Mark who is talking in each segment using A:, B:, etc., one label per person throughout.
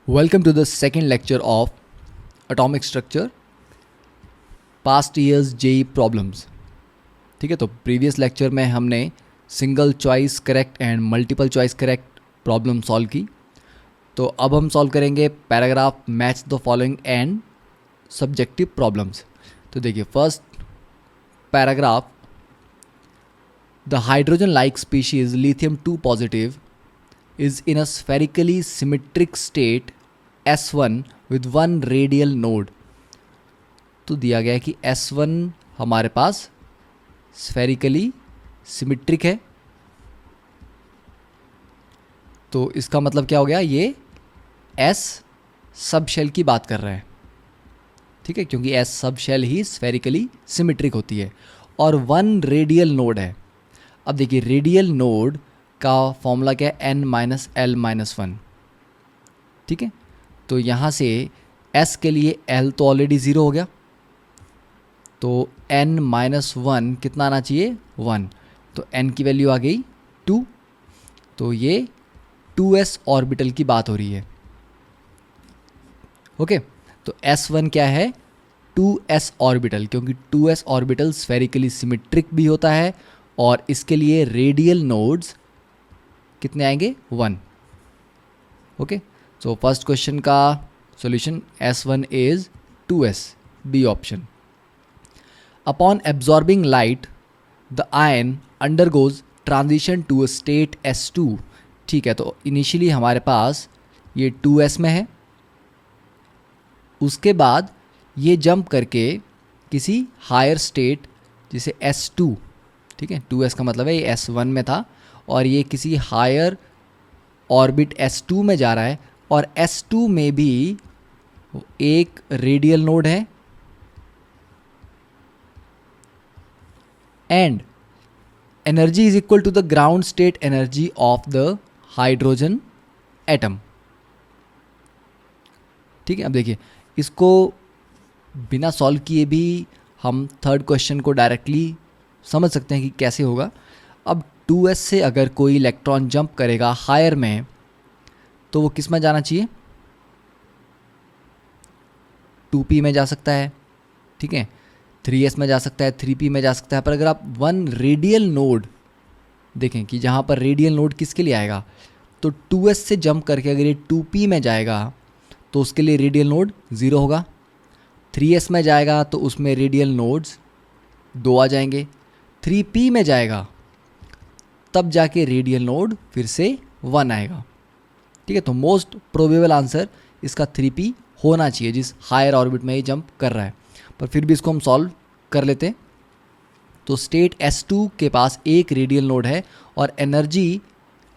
A: Welcome to the second lecture of Atomic Structure, Past Years JEE Problems। ठीक है, तो previous lecture में हमने single choice correct and multiple choice correct problem solve की। तो अब हम सॉल्व करेंगे paragraph match the following and subjective problems. तो देखिए first paragraph, the hydrogen like species lithium 2 positive is in a spherically symmetric state S1 with one radial node। तो दिया गया है कि S1 हमारे पास स्फेरिकली सिमिट्रिक है। तो इसका मतलब क्या हो गया, ये S सब शेल की बात कर रहे हैं। ठीक है, क्योंकि S सब शेल ही स्फेरिकली सिमिट्रिक होती है और वन रेडियल नोड है। अब देखिए रेडियल नोड का फॉर्मूला क्या है, n-l-1। ठीक है, तो यहाँ से s के लिए l तो ऑलरेडी ज़ीरो हो गया, तो n-1 कितना आना चाहिए, 1। तो n की वैल्यू आ गई 2। तो ये 2s ऑर्बिटल की बात हो रही है। ओके, तो s1 क्या है, 2s ऑर्बिटल, क्योंकि 2s ऑर्बिटल स्फेरिकली सिमेट्रिक भी होता है और इसके लिए रेडियल नोड्स कितने आएंगे, 1। ओके, सो फर्स्ट क्वेश्चन का solution S1 is 2s, b option. Upon absorbing light the ion undergoes transition to a state S2। ठीक है, तो इनिशियली हमारे पास ये 2s में है, उसके बाद ये जंप करके किसी हायर स्टेट जिसे S2, ठीक है 2s का मतलब है ये S1 में था और ये किसी हायर ऑर्बिट S2 में जा रहा है और S2 में भी एक रेडियल नोड है and energy is equal to the ground state energy of the hydrogen atom. ठीक है, अब देखिए इसको बिना सॉल्व किए भी हम थर्ड क्वेश्चन को डायरेक्टली समझ सकते हैं कि कैसे होगा। अब 2s से अगर कोई इलेक्ट्रॉन जंप करेगा हायर में तो वो किस में जाना चाहिए, 2p में जा सकता है। ठीक है, 3s में जा सकता है, 3p में जा सकता है। पर अगर आप वन रेडियल नोड देखें कि जहाँ पर रेडियल नोड किसके लिए आएगा, तो 2s से जंप करके अगर ये 2p में जाएगा तो उसके लिए रेडियल नोड 0 होगा। 3s में जाएगा तो उसमें रेडियल नोड्स 2 आ जाएंगे। 3p में जाएगा तब जाके रेडियल नोड फिर से 1 आएगा। ठीक है, तो मोस्ट प्रोबेबल आंसर इसका 3p होना चाहिए जिस हायर ऑर्बिट में ये जंप कर रहा है। पर फिर भी इसको हम सॉल्व कर लेते हैं। तो स्टेट S2 के पास एक रेडियल नोड है और एनर्जी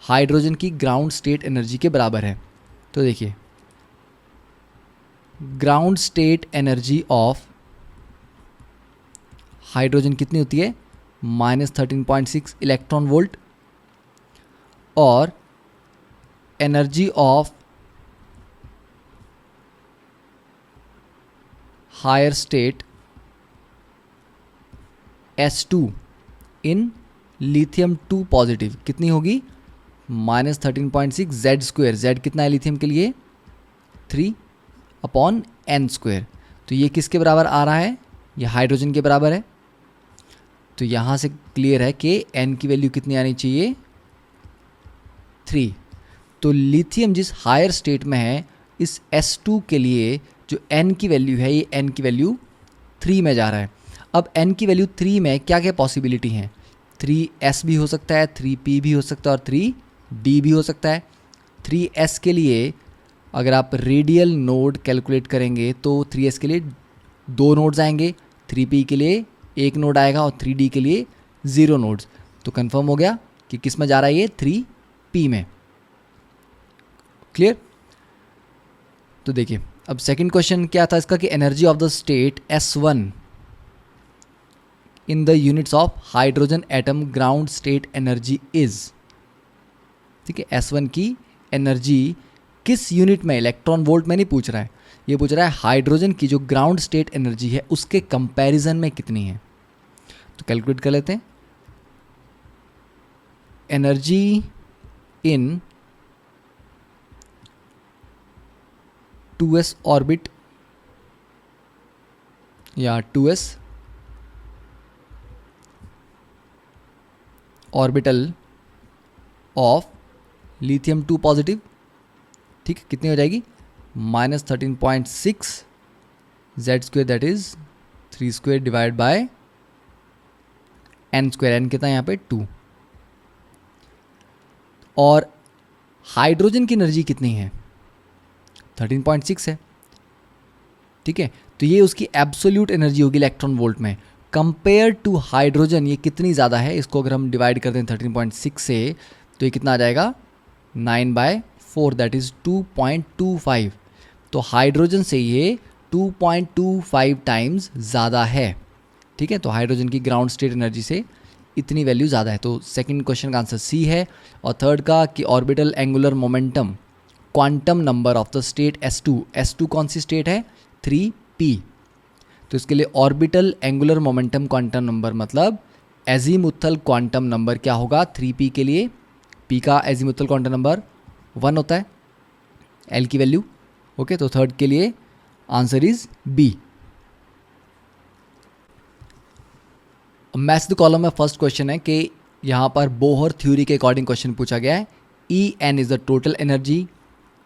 A: हाइड्रोजन की ग्राउंड स्टेट एनर्जी के बराबर है। तो देखिए ground state energy of hydrogen कितनी होती है, -13.6 इलेक्ट्रॉन वोल्ट और energy of higher state S2 in lithium 2 positive कितनी होगी, -13.6 Z²। Z कितना है लिथियम के लिए, 3/n²। तो ये किसके बराबर आ रहा है, ये हाइड्रोजन के बराबर है। तो यहाँ से क्लियर है कि n की वैल्यू कितनी आनी चाहिए, 3। तो लिथियम जिस हायर स्टेट में है इस S2 के लिए जो n की वैल्यू है, ये n की वैल्यू 3 में जा रहा है। अब n की वैल्यू 3 में क्या क्या पॉसिबिलिटी हैं, 3s भी हो सकता है, 3p भी हो सकता है और 3d भी हो सकता है। 3s के लिए अगर आप रेडियल नोड कैलकुलेट करेंगे तो 3s के लिए 2 नोड्स आएंगे, 3p के लिए 1 नोड आएगा और 3d के लिए 0 नोड्स। तो कंफर्म हो गया कि किस में जा रहा है, ये 3p में। क्लियर। तो देखिए अब सेकंड क्वेश्चन क्या था इसका कि energy of the state S1 in the units of hydrogen atom ground state energy is. ठीक है, S1 की एनर्जी किस यूनिट में, इलेक्ट्रॉन वोल्ट में नहीं पूछ रहा है, ये पूछ रहा है हाइड्रोजन की जो ग्राउंड स्टेट एनर्जी है उसके कंपैरिजन में कितनी है। तो कैलकुलेट कर लेते हैं। एनर्जी इन 2s ऑर्बिट या 2s orbital of lithium 2 positive, ठीक है, कितनी हो जाएगी -13.6 z square, that is 3 square divide by n square, n कितना है यहाँ पे 2। और हाइड्रोजन की एनर्जी कितनी है 13.6 है, ठीक है, तो ये उसकी एब्सोल्यूट एनर्जी होगी इलेक्ट्रॉन वोल्ट में। कंपेयर टू हाइड्रोजन ये कितनी ज़्यादा है, इसको अगर हम डिवाइड कर दें 13.6 से तो ये कितना आ जाएगा 9/4, दैट इज़ 2.25। तो हाइड्रोजन से ये 2.25 टाइम्स ज़्यादा है, ठीक है, तो हाइड्रोजन की ग्राउंड स्टेट एनर्जी से इतनी वैल्यू ज़्यादा है। तो सेकंड क्वेश्चन का आंसर सी है। और थर्ड का कि orbital angular momentum quantum number of the state S2, S2 कौन सी स्टेट है 3p, तो इसके लिए orbital angular momentum quantum number मतलब एजीमुथल क्वांटम नंबर क्या होगा 3p के लिए, p का एजीमुथल क्वांटम नंबर 1 होता है, l की वैल्यू, ओके, तो थर्ड के लिए answer is b. Match the column में फर्स्ट क्वेश्चन है कि यहाँ पर बोहर थ्योरी के अकॉर्डिंग क्वेश्चन पूछा गया है। En is the total energy,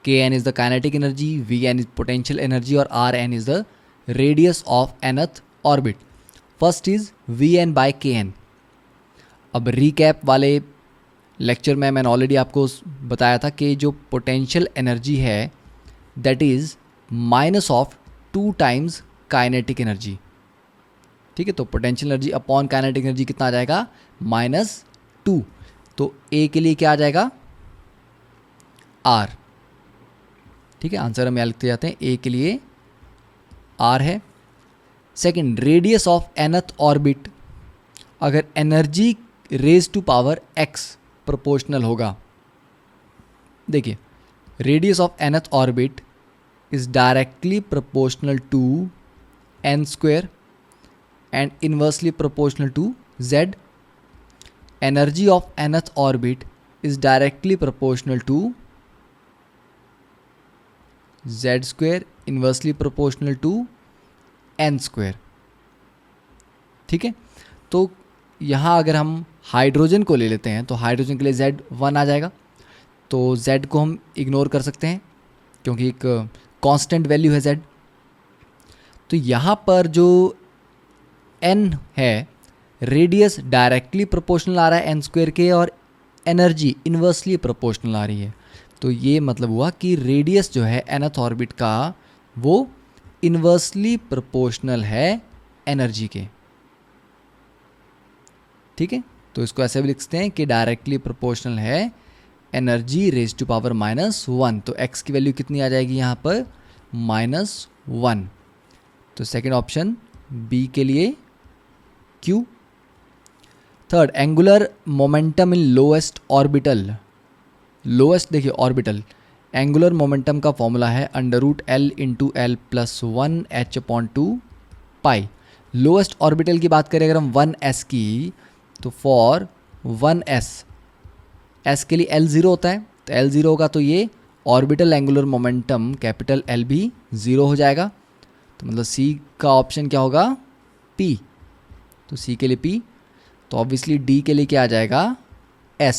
A: Kn is the kinetic energy, Vn is potential energy और Rn is the radius of nth orbit. First is Vn by Kn। अब रिकैप वाले लेक्चर में मैंने already आपको बताया था कि जो पोटेंशियल एनर्जी है that is minus of 2 times kinetic energy, ठीक है, तो potential energy upon kinetic energy कितना आ जाएगा -2। तो ए के लिए क्या आ जाएगा R, ठीक है, आंसर हम यहाँ लिखते जाते हैं, ए के लिए R है। Second radius of nth orbit, अगर energy raise to power x proportional होगा, देखिए radius of nth orbit is directly proportional to n square and inversely proportional to z. Energy of nth orbit is directly proportional to z square inversely proportional to n square, ठीक है। तो यहाँ अगर हम hydrogen को ले लेते हैं तो हाइड्रोजन के लिए z 1 आ जाएगा, तो z को हम इग्नोर कर सकते हैं क्योंकि एक कांस्टेंट वैल्यू है z। तो यहाँ पर जो n है रेडियस डायरेक्टली प्रोपोर्शनल आ रहा है n स्क्वायर के और एनर्जी इन्वर्सली प्रोपोर्शनल आ रही है, तो ये मतलब हुआ कि रेडियस जो है nth ऑर्बिट का वो इन्वर्सली प्रोपोर्शनल है एनर्जी के, ठीक है, तो इसको ऐसे भी लिख सकते हैं कि डायरेक्टली प्रोपोर्शनल है एनर्जी रेज टू पावर -1। तो x की वैल्यू कितनी आ जाएगी यहाँ पर -1। तो सेकेंड ऑप्शन बी के लिए Q। थर्ड एंगुलर मोमेंटम इन लोएस्ट ऑर्बिटल, लोएस्ट देखिए ऑर्बिटल, एंगुलर मोमेंटम का फॉर्मूला है √L × L + 1h/2 पाई। लोएस्ट ऑर्बिटल की बात करें अगर हम 1s की, तो फॉर 1s, s के लिए L 0 होता है, तो L 0 होगा तो ये orbital angular momentum capital L भी 0 हो जाएगा, तो मतलब C का ऑप्शन क्या होगा P, तो C के लिए P। तो ऑब्वियसली D के लिए क्या आ जाएगा S,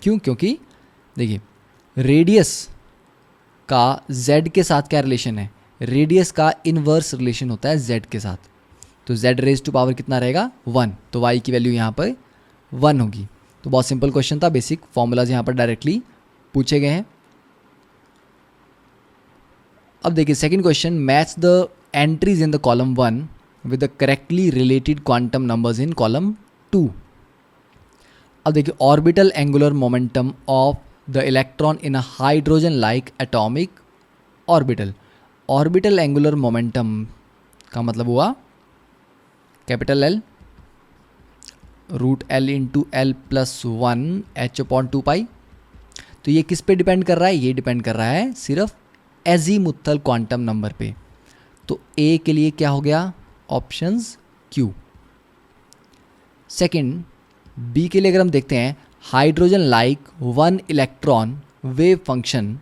A: क्यों, क्योंकि देखिए रेडियस का Z के साथ क्या रिलेशन है, रेडियस का इनवर्स रिलेशन होता है Z के साथ, तो Z रेज टू पावर कितना रहेगा 1, तो Y की वैल्यू यहाँ पर 1 होगी। तो बहुत सिंपल क्वेश्चन था, बेसिक फॉर्मूलाज यहाँ पर डायरेक्टली पूछे गए हैं। अब देखिए second question, match the entries in the column 1 with the correctly related quantum numbers in column 2। अब देखिए orbital angular momentum of the electron in a hydrogen like atomic orbital. Orbital angular momentum का मतलब हुआ capital L √L × L + 1h/2 पाई। तो ये किस पे depend कर रहा है, ये डिपेंड कर रहा है सिर्फ एजीमुथल क्वांटम नंबर पे। तो ए के लिए क्या हो गया ऑप्शंस Q। सेकंड बी के लिए अगर हम देखते हैं hydrogen like 1 electron wave function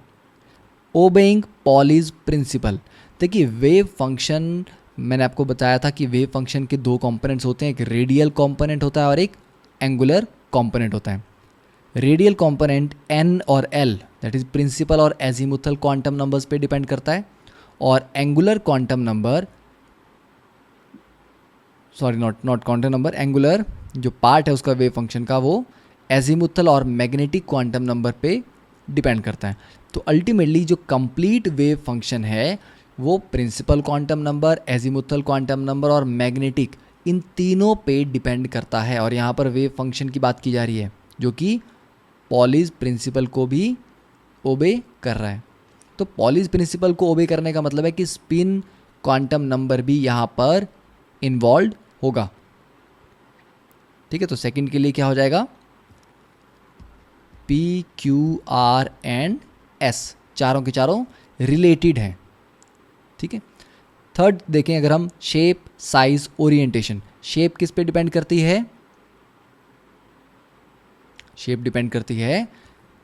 A: obeying Pauli's principle. देखिए वेव फंक्शन, मैंने आपको बताया था कि वेव फंक्शन के दो कंपोनेंट्स होते हैं, एक रेडियल कंपोनेंट होता है और एक एंगुलर कंपोनेंट होता है। रेडियल कंपोनेंट n और l दैट इज प्रिंसिपल और एजीमुथल क्वांटम नंबर्स पे डिपेंड करता है, और angular quantum number, sorry not quantum number, angular जो पार्ट है उसका वेव फंक्शन का वो एजीमुथल और मैग्नेटिक क्वांटम नंबर पे डिपेंड करता है। तो अल्टीमेटली जो कंप्लीट वेव फंक्शन है वो principal quantum number, azimuthal quantum number और मैग्नेटिक, इन तीनों पे डिपेंड करता है। और यहाँ पर वेव फंक्शन की बात की जा रही है जो कि पॉलीज प्रिंसिपल को भी ओबे कर रहा है। तो पॉलीज प्रिंसिपल को ओबे करने का मतलब है कि स्पिन क्वांटम नंबर भी यहाँ पर इन्वॉल्व होगा। ठीक है, तो सेकंड के लिए क्या हो जाएगा, P, Q, R and S चारों के चारों रिलेटेड हैं। ठीक है, थर्ड देखें अगर हम, शेप, साइज, ओरिएंटेशन। शेप किस पे डिपेंड करती है, शेप डिपेंड करती है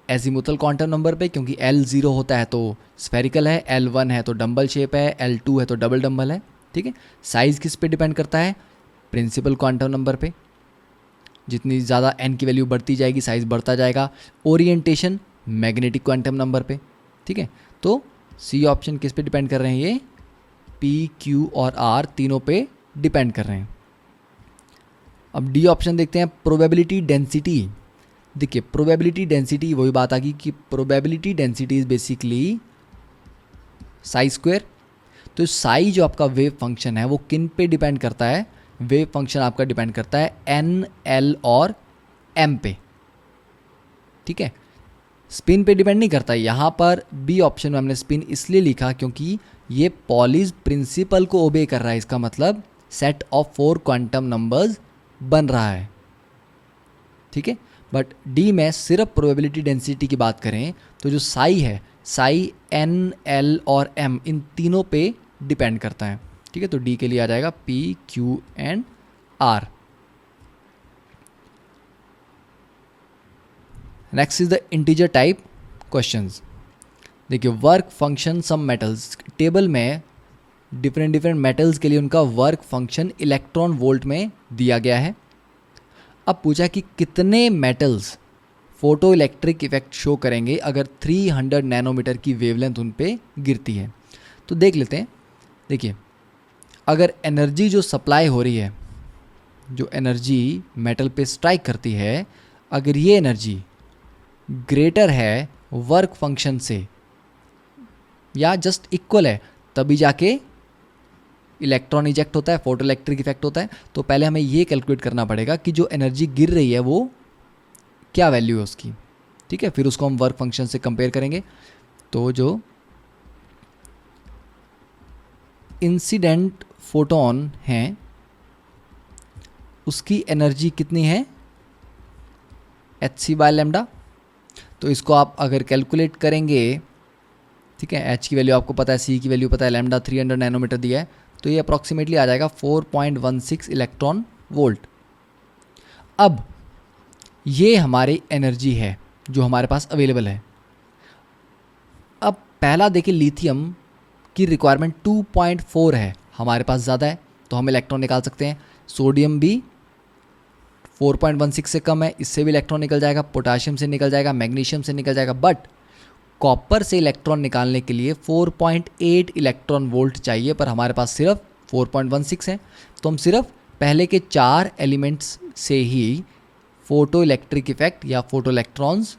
A: एजीमुथल क्वांटम नंबर पे, क्योंकि L 0 होता है तो स्फेरिकल है, L 1 है तो डम्बल शेप है, L 2 है तो डबल डम्बल है। ठीक है, साइज किस पे डिपेंड करता है, प्रिंसिपल क्वांटम नंबर पे, जितनी ज़्यादा n की वैल्यू बढ़ती जाएगी साइज बढ़ता जाएगा। ओरिएंटेशन मैग्नेटिक क्वांटम नंबर पे। ठीक है, तो सी ऑप्शन किस पे डिपेंड कर रहे हैं, ये P, Q और R तीनों पे डिपेंड कर रहे हैं। अब डी ऑप्शन देखते हैं, प्रोबेबिलिटी डेंसिटी। देखिए प्रोबेबिलिटी डेंसिटी वही बात आ गई कि probability density is basically Sai square. तो साई जो आपका वेव फंक्शन है वो किन पे डिपेंड करता है, वेव फंक्शन आपका डिपेंड करता है एन, एल और एम पे। ठीक है, स्पिन पे डिपेंड नहीं करता। यहाँ पर बी ऑप्शन में हमने स्पिन इसलिए लिखा क्योंकि ये पॉलीज प्रिंसिपल को ओबे कर रहा है, इसका मतलब सेट ऑफ 4 क्वांटम नंबर्स बन रहा है। ठीक है, बट डी में सिर्फ प्रोबेबिलिटी डेंसिटी की बात करें तो जो साई है, साई एन, एल और एम इन तीनों पे डिपेंड करता है। ठीक है, तो डी के लिए आ जाएगा P, Q and R। Next is the integer type questions. देखिए work function some metals, table में डिफरेंट मेटल्स के लिए उनका वर्क फंक्शन इलेक्ट्रॉन वोल्ट में दिया गया है। अब पूछा कि कितने metals photo electric effect show करेंगे अगर 300 नैनोमीटर की वेवलेंथ उन पे गिरती है। तो देख लेते हैं। देखिए अगर एनर्जी जो सप्लाई हो रही है, जो एनर्जी मेटल पे स्ट्राइक करती है, अगर ये एनर्जी ग्रेटर है वर्क फंक्शन से या जस्ट इक्वल है, तभी जाके इलेक्ट्रॉन इजेक्ट होता है, फोटो इलेक्ट्रिक इफेक्ट होता है। तो पहले हमें ये कैलकुलेट करना पड़ेगा कि जो एनर्जी गिर रही है वो क्या वैल्यू है उसकी। ठीक है, फिर उसको हम वर्क फंक्शन से कंपेयर करेंगे। तो जो इंसिडेंट फोटोन हैं उसकी एनर्जी कितनी है, hc/λ। तो इसको आप अगर कैलकुलेट करेंगे, ठीक है, h की वैल्यू आपको पता है, c की वैल्यू पता है, लैम्डा 300 नैनोमीटर दिया है, तो ये अप्रॉक्सीमेटली आ जाएगा 4.16 इलेक्ट्रॉन वोल्ट। अब ये हमारी एनर्जी है जो हमारे पास अवेलेबल है। अब पहला देखिए लिथियम की रिक्वायरमेंट 2.4 है, हमारे पास ज़्यादा है तो हम इलेक्ट्रॉन निकाल सकते हैं। सोडियम भी 4.16 से कम है, इससे भी इलेक्ट्रॉन निकल जाएगा, पोटाशियम से निकल जाएगा, मैग्नीशियम से निकल जाएगा। बट कॉपर से इलेक्ट्रॉन निकालने के लिए 4.8 इलेक्ट्रॉन वोल्ट चाहिए, पर हमारे पास सिर्फ 4.16 है। तो हम सिर्फ पहले के 4 एलिमेंट्स से ही फोटो इलेक्ट्रिक इफेक्ट या फोटो इलेक्ट्रॉन्स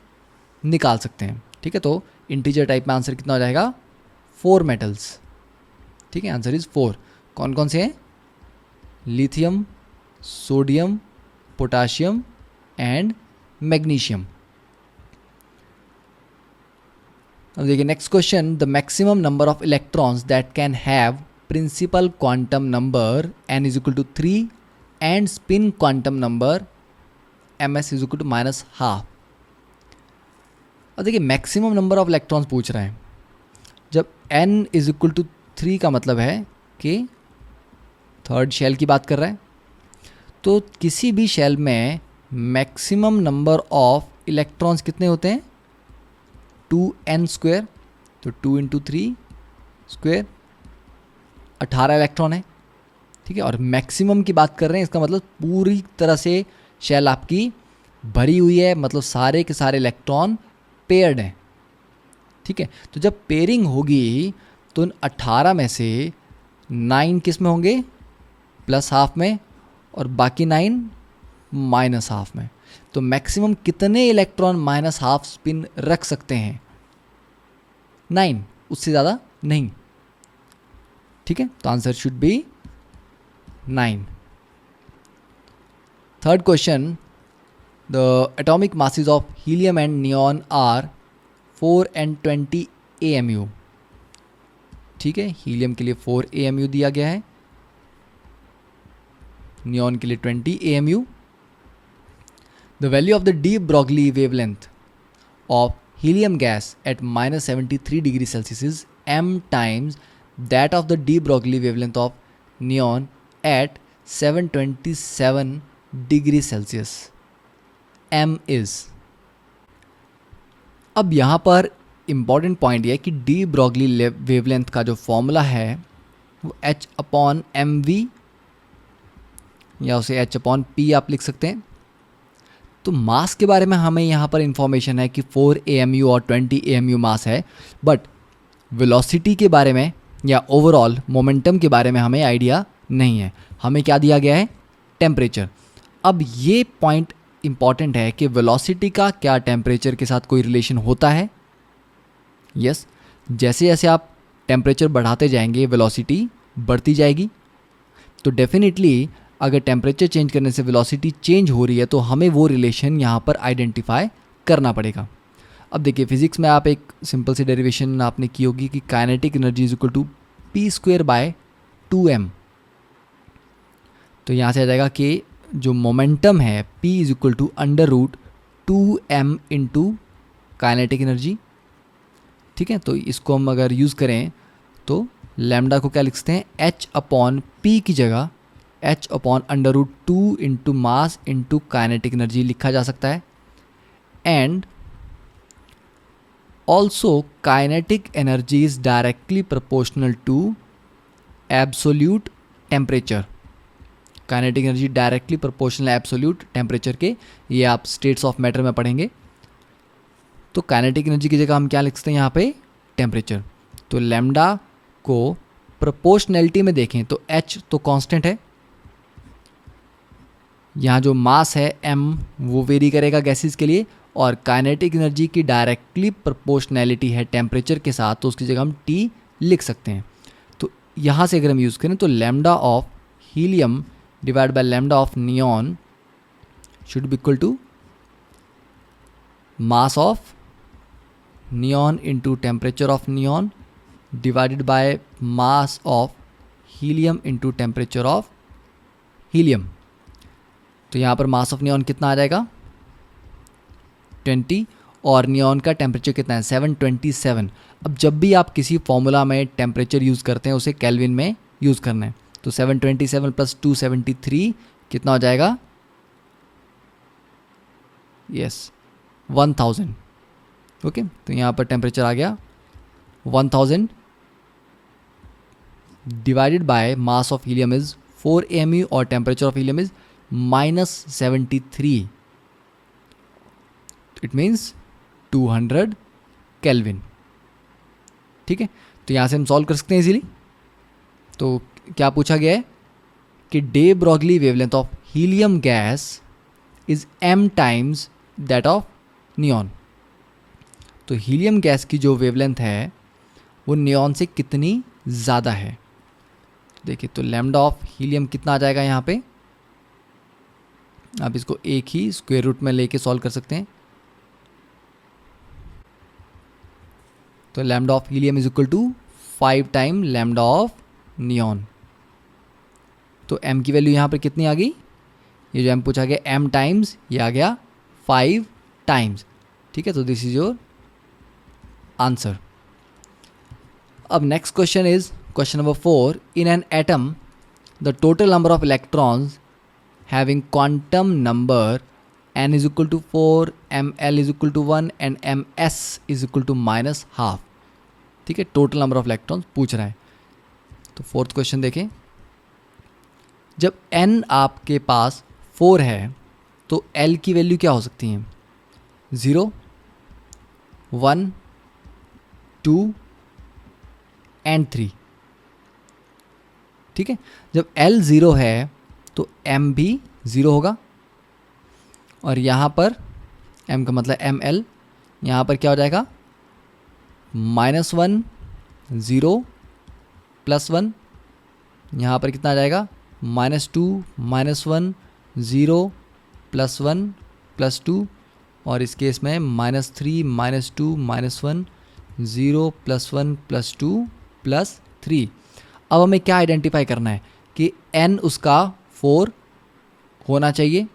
A: निकाल सकते हैं। ठीक है, तो इंटीजर टाइप में आंसर कितना हो जाएगा, 4 मेटल्स। ठीक है, आंसर इज 4। कौन कौन से हैं, lithium, sodium, potassium and magnesium. अब देखिए next question, the maximum number of electrons that can have principal quantum number n is equal to 3 and spin quantum number ms is equal to -12। अब देखिए maximum number of electrons पूछ रहे हैं। जब n is equal to 3 का मतलब है कि थर्ड शेल की बात कर रहा है, तो किसी भी शेल में मैक्सिमम नंबर ऑफ इलेक्ट्रॉन्स कितने होते हैं, 2n²। तो 2 × 3² 18 इलेक्ट्रॉन है, ठीक है। और मैक्सिमम की बात कर रहे हैं, इसका मतलब पूरी तरह से शेल आपकी भरी हुई है, मतलब सारे के सारे इलेक्ट्रॉन पेयर्ड हैं, ठीक है। तो जब पेयरिंग होगी तो उन 18 में से 9 किस में होंगे, +½ में, और बाकी 9 -½ में। तो मैक्सिमम कितने इलेक्ट्रॉन -½ स्पिन रख सकते हैं? 9, उससे ज़्यादा नहीं, ठीक है। तो answer should be 9। Third question, the atomic masses of helium and neon are 4 and 20 AMU, ठीक है। हीलियम के लिए 4 AMU दिया गया है, नियॉन के लिए 20 AMU। The value of the D Broglie wavelength of helium gas at -73 degree Celsius is m times that of the de Broglie wavelength of neon at 727 degree Celsius. m is, अब यहाँ पर important point यह है कि D Broglie wavelength का जो formula है वो h/mv या उसे h/p आप लिख सकते हैं। तो मास के बारे में हमें यहाँ पर इंफॉर्मेशन है कि 4 AMU और 20 AMU मास है, बट वेलोसिटी के बारे में या ओवरऑल मोमेंटम के बारे में हमें आइडिया नहीं है। हमें क्या दिया गया है? टेम्परेचर। अब ये पॉइंट इम्पॉर्टेंट है कि वेलोसिटी का क्या टेम्परेचर के साथ कोई रिलेशन होता है? यस, जैसे जैसे आप टेम्परेचर बढ़ाते जाएंगे वेलोसिटी बढ़ती जाएगी। तो डेफिनेटली अगर टेम्परेचर चेंज करने से वेलोसिटी चेंज हो रही है तो हमें वो रिलेशन यहाँ पर आइडेंटिफाई करना पड़ेगा। अब देखिए, फिजिक्स में आप एक सिंपल सी डेरिवेशन आपने की होगी कि kinetic energy is equal to p²/2m। तो यहाँ से आ जाएगा कि जो मोमेंटम है p is equal to √2m into kinetic energy, ठीक है। तो इसको हम अगर यूज़ करें तो लैम्डा को क्या लिख सकते हैं? h/p की जगह h/√2 into mass into kinetic energy लिखा जा सकता है। And also kinetic energy is directly proportional to absolute temperature. Kinetic energy directly proportional absolute temperature के, ये आप स्टेट्स ऑफ मैटर में पढ़ेंगे। तो काइनेटिक एनर्जी की जगह हम क्या लिख सकते हैं यहाँ पे? टेम्परेचर। तो लैम्डा को प्रोपोर्शनैलिटी में देखें तो h तो कांस्टेंट है, यहाँ जो मास है m वो वेरी करेगा गैसेस के लिए, और काइनेटिक एनर्जी की डायरेक्टली प्रोपोर्शनैलिटी है टेम्परेचर के साथ, तो उसकी जगह हम T लिख सकते हैं। तो यहाँ से अगर हम यूज़ करें तो lambda of helium divide by lambda of neon should be equal to mass of neon into temperature of neon divided by mass of helium into temperature of helium. तो यहाँ पर मास ऑफ नियॉन कितना आ जाएगा? 20, और neon का temperature कितना है? 727। अब जब भी आप किसी फॉर्मूला में टेम्परेचर यूज़ करते हैं उसे केल्विन में यूज़ करना है। तो 727 + 273 कितना हो जाएगा? यस, 1000। ओके, तो यहाँ पर टेम्परेचर आ गया 1000 divided by mass of helium is 4 AMU और temperature of helium is -73। It means 200 kelvin, ठीक है। तो यहाँ से हम सॉल्व कर सकते हैं इजीली। तो क्या पूछा गया है कि day Broglie wavelength of helium gas is m times that of neon. तो हीलियम गैस की जो वेवलेंथ है वो नियॉन से कितनी ज़्यादा है? देखिए, तो लैम्डा ऑफ हीलियम कितना आ जाएगा यहाँ पे? आप इसको एक ही स्क्वायर रूट में लेके सॉल्व कर सकते हैं। तो lambda of helium is equal to 5 time lambda of neon. तो m की वैल्यू यहाँ पर कितनी आ गई? ये जो m पूछा गया m टाइम्स, ये आ गया 5 टाइम्स, ठीक है। तो दिस इज योर आंसर। अब next question is question number 4। In an atom the total number of electrons having quantum number n is equal to 4, ml is equal to 1 and ms is equal to -½ ठीक है, total number of electrons पूछ रहा है। तो fourth question देखें, जब n आपके पास 4 है तो l की वैल्यू क्या हो सकती है? 0, 1, 2 एंड 3। ठीक है, जब l 0 है तो m भी 0 होगा, और यहाँ पर m का मतलब ml, यहाँ पर क्या हो जाएगा? -1, 0, +1, यहाँ पर कितना आ जाएगा? -2, -1, 0, +1, +2, और इस केस में -3, -2, -1, 0, +1, +2, +3। अब हमें क्या आइडेंटिफाई करना है कि n उसका 4 होना चाहिए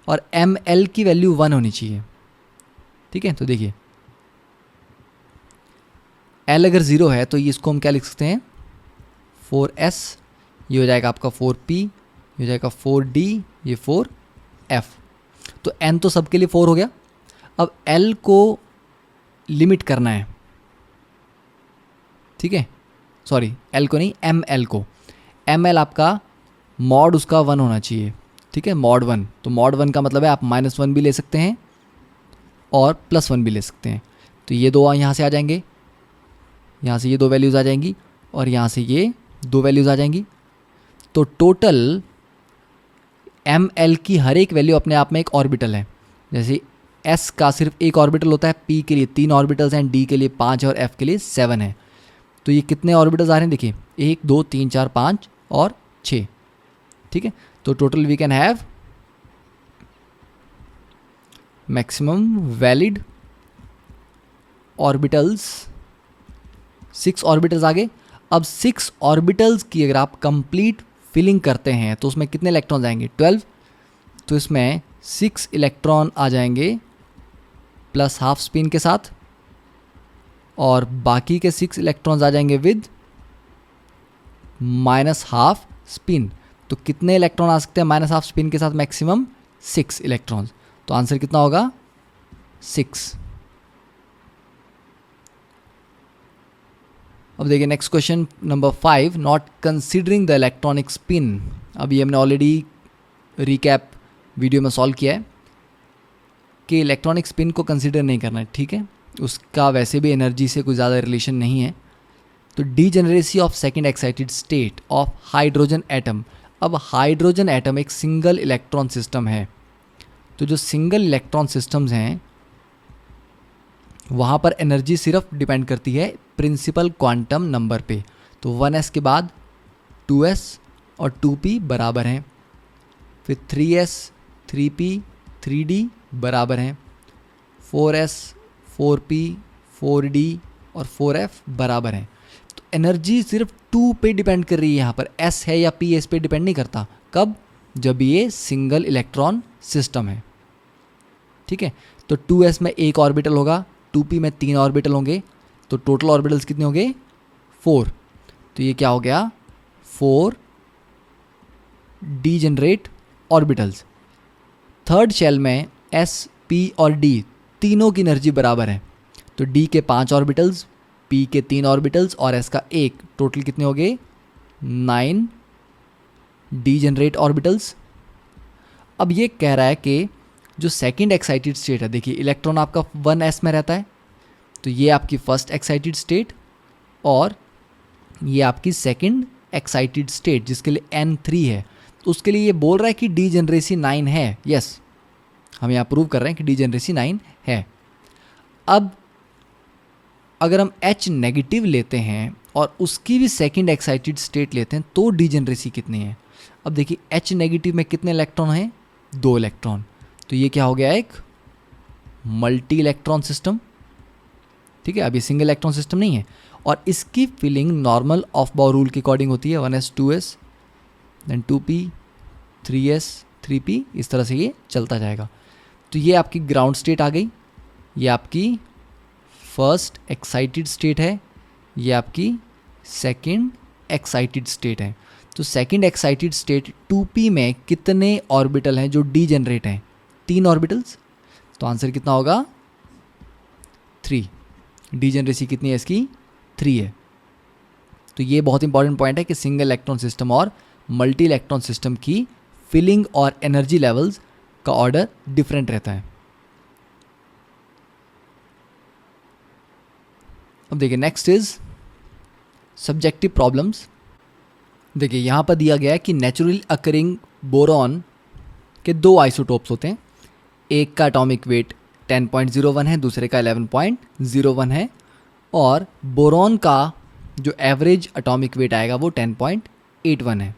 A: और ml की वैल्यू 1 होनी चाहिए। ठीक है, तो देखिए l अगर 0 है तो ये इसको हम क्या लिख सकते हैं? 4s, ये हो जाएगा आपका 4p, ये हो जाएगा 4d, ये 4f। तो n तो सबके लिए 4 हो गया। अब l को लिमिट करना है, ठीक है, सॉरी l को नहीं, ml को। ml आपका मॉड उसका 1 होना चाहिए, ठीक है, मॉड 1। तो मॉड 1 का मतलब है आप -1 भी ले सकते हैं और +1 भी ले सकते हैं। तो ये दो यहाँ से आ जाएंगे, यहाँ से ये दो वैल्यूज़ आ जाएंगी, और यहाँ से ये दो वैल्यूज़ आ जाएंगी। तो टोटल ml की हर एक वैल्यू अपने आप में एक ऑर्बिटल है। जैसे s का सिर्फ एक ऑर्बिटल होता है, p के लिए 3 ऑर्बिटल्स हैं, d के लिए 5 और f के लिए 7 है। तो ये कितने ऑर्बिटल्स आ रहे हैं? देखिए 1, 2, 3, 4, 5 और 6। ठीक है, तो total we can have maximum valid orbitals 6 orbitals आ गए। अब 6 ऑर्बिटल्स की अगर आप कंप्लीट फिलिंग करते हैं तो उसमें कितने इलेक्ट्रॉन आएंगे? 12। तो इसमें 6 इलेक्ट्रॉन आ जाएंगे प्लस हाफ स्पिन के साथ, और बाकी के 6 इलेक्ट्रॉन्स आ जाएंगे विद -½ स्पिन। तो कितने इलेक्ट्रॉन आ सकते हैं -½ स्पिन के साथ? Maximum 6 electrons. तो आंसर कितना होगा? 6। अब देखिए next question number 5, not considering the electronic spin. अब ये हमने ऑलरेडी रिकैप वीडियो में सॉल्व किया है कि इलेक्ट्रॉनिक स्पिन को कंसिडर नहीं करना है, ठीक है, उसका वैसे भी एनर्जी से कोई ज़्यादा रिलेशन नहीं है। तो degeneracy of second excited state of hydrogen atom. अब हाइड्रोजन एटम एक सिंगल इलेक्ट्रॉन सिस्टम है, तो जो सिंगल इलेक्ट्रॉन सिस्टम्स हैं वहाँ पर एनर्जी सिर्फ डिपेंड करती है प्रिंसिपल क्वांटम नंबर पे। तो 1s के बाद 2s और 2p बराबर हैं, फिर 3s, 3p, 3d बराबर हैं, 4s, 4p, 4d और 4f बराबर हैं। तो एनर्जी सिर्फ 2 पे डिपेंड कर रही है, यहाँ पर s है या p इस पे डिपेंड नहीं करता। कब? जब ये सिंगल इलेक्ट्रॉन सिस्टम है। ठीक है, तो 2s में एक ऑर्बिटल होगा, 2p में 3 ऑर्बिटल होंगे, तो टोटल ऑर्बिटल्स कितने होंगे? 4। तो ये क्या हो गया? 4 डीजेनरेट ऑर्बिटल्स। थर्ड शेल में s, p और d तीनों की एनर्जी बराबर है, तो d के 5 ऑर्बिटल्स, p के 3 ऑर्बिटल्स और s का 1, टोटल कितने हो गए? 9 डीजेनरेट ऑर्बिटल्स। अब ये कह रहा है कि जो सेकंड एक्साइटेड स्टेट है, देखिए इलेक्ट्रॉन आपका 1s में रहता है, तो ये आपकी फर्स्ट एक्साइटेड स्टेट और ये आपकी सेकंड एक्साइटेड स्टेट जिसके लिए n3 है। तो उसके लिए ये बोल रहा है कि डीजेनरेसी 9 है। यस, हम यहाँ प्रूव कर रहे हैं कि डीजेनरेसी 9 है। अब अगर हम H नेगेटिव लेते हैं और उसकी भी सेकंड एक्साइटेड स्टेट लेते हैं तो डीजेनरेसी कितनी है? अब देखिए H नेगेटिव में कितने इलेक्ट्रॉन हैं? 2 इलेक्ट्रॉन। तो ये क्या हो गया? एक मल्टी इलेक्ट्रॉन सिस्टम। ठीक है, अब ये सिंगल इलेक्ट्रॉन सिस्टम नहीं है, और इसकी फिलिंग नॉर्मल ऑफ बाउ रूल के अकॉर्डिंग होती है, 1s 2s then 2p 3s 3p, इस तरह से ये चलता जाएगा। तो ये आपकी ग्राउंड स्टेट आ गई, ये आपकी फर्स्ट एक्साइटेड स्टेट है, ये आपकी सेकंड एक्साइटेड स्टेट है। तो सेकंड एक्साइटेड स्टेट 2p में कितने ऑर्बिटल हैं जो डीजेनरेट हैं? 3 ऑर्बिटल्स। तो आंसर कितना होगा? 3। डीजेनरेसी कितनी है इसकी? 3 है। तो ये बहुत इंपॉर्टेंट पॉइंट है कि सिंगल इलेक्ट्रॉन सिस्टम और मल्टी इलेक्ट्रॉन सिस्टम की फिलिंग और एनर्जी लेवल्स का ऑर्डर डिफरेंट रहता है। अब देखिए नेक्स्ट इज सब्जेक्टिव प्रॉब्लम्स। देखिए यहाँ पर दिया गया है कि नेचुरली अकरिंग बोरॉन के 2 आइसोटोप्स होते हैं, एक का एटॉमिक वेट 10.01 है, दूसरे का 11.01 है, और बोरॉन का जो एवरेज एटॉमिक वेट आएगा वो 10.81 है।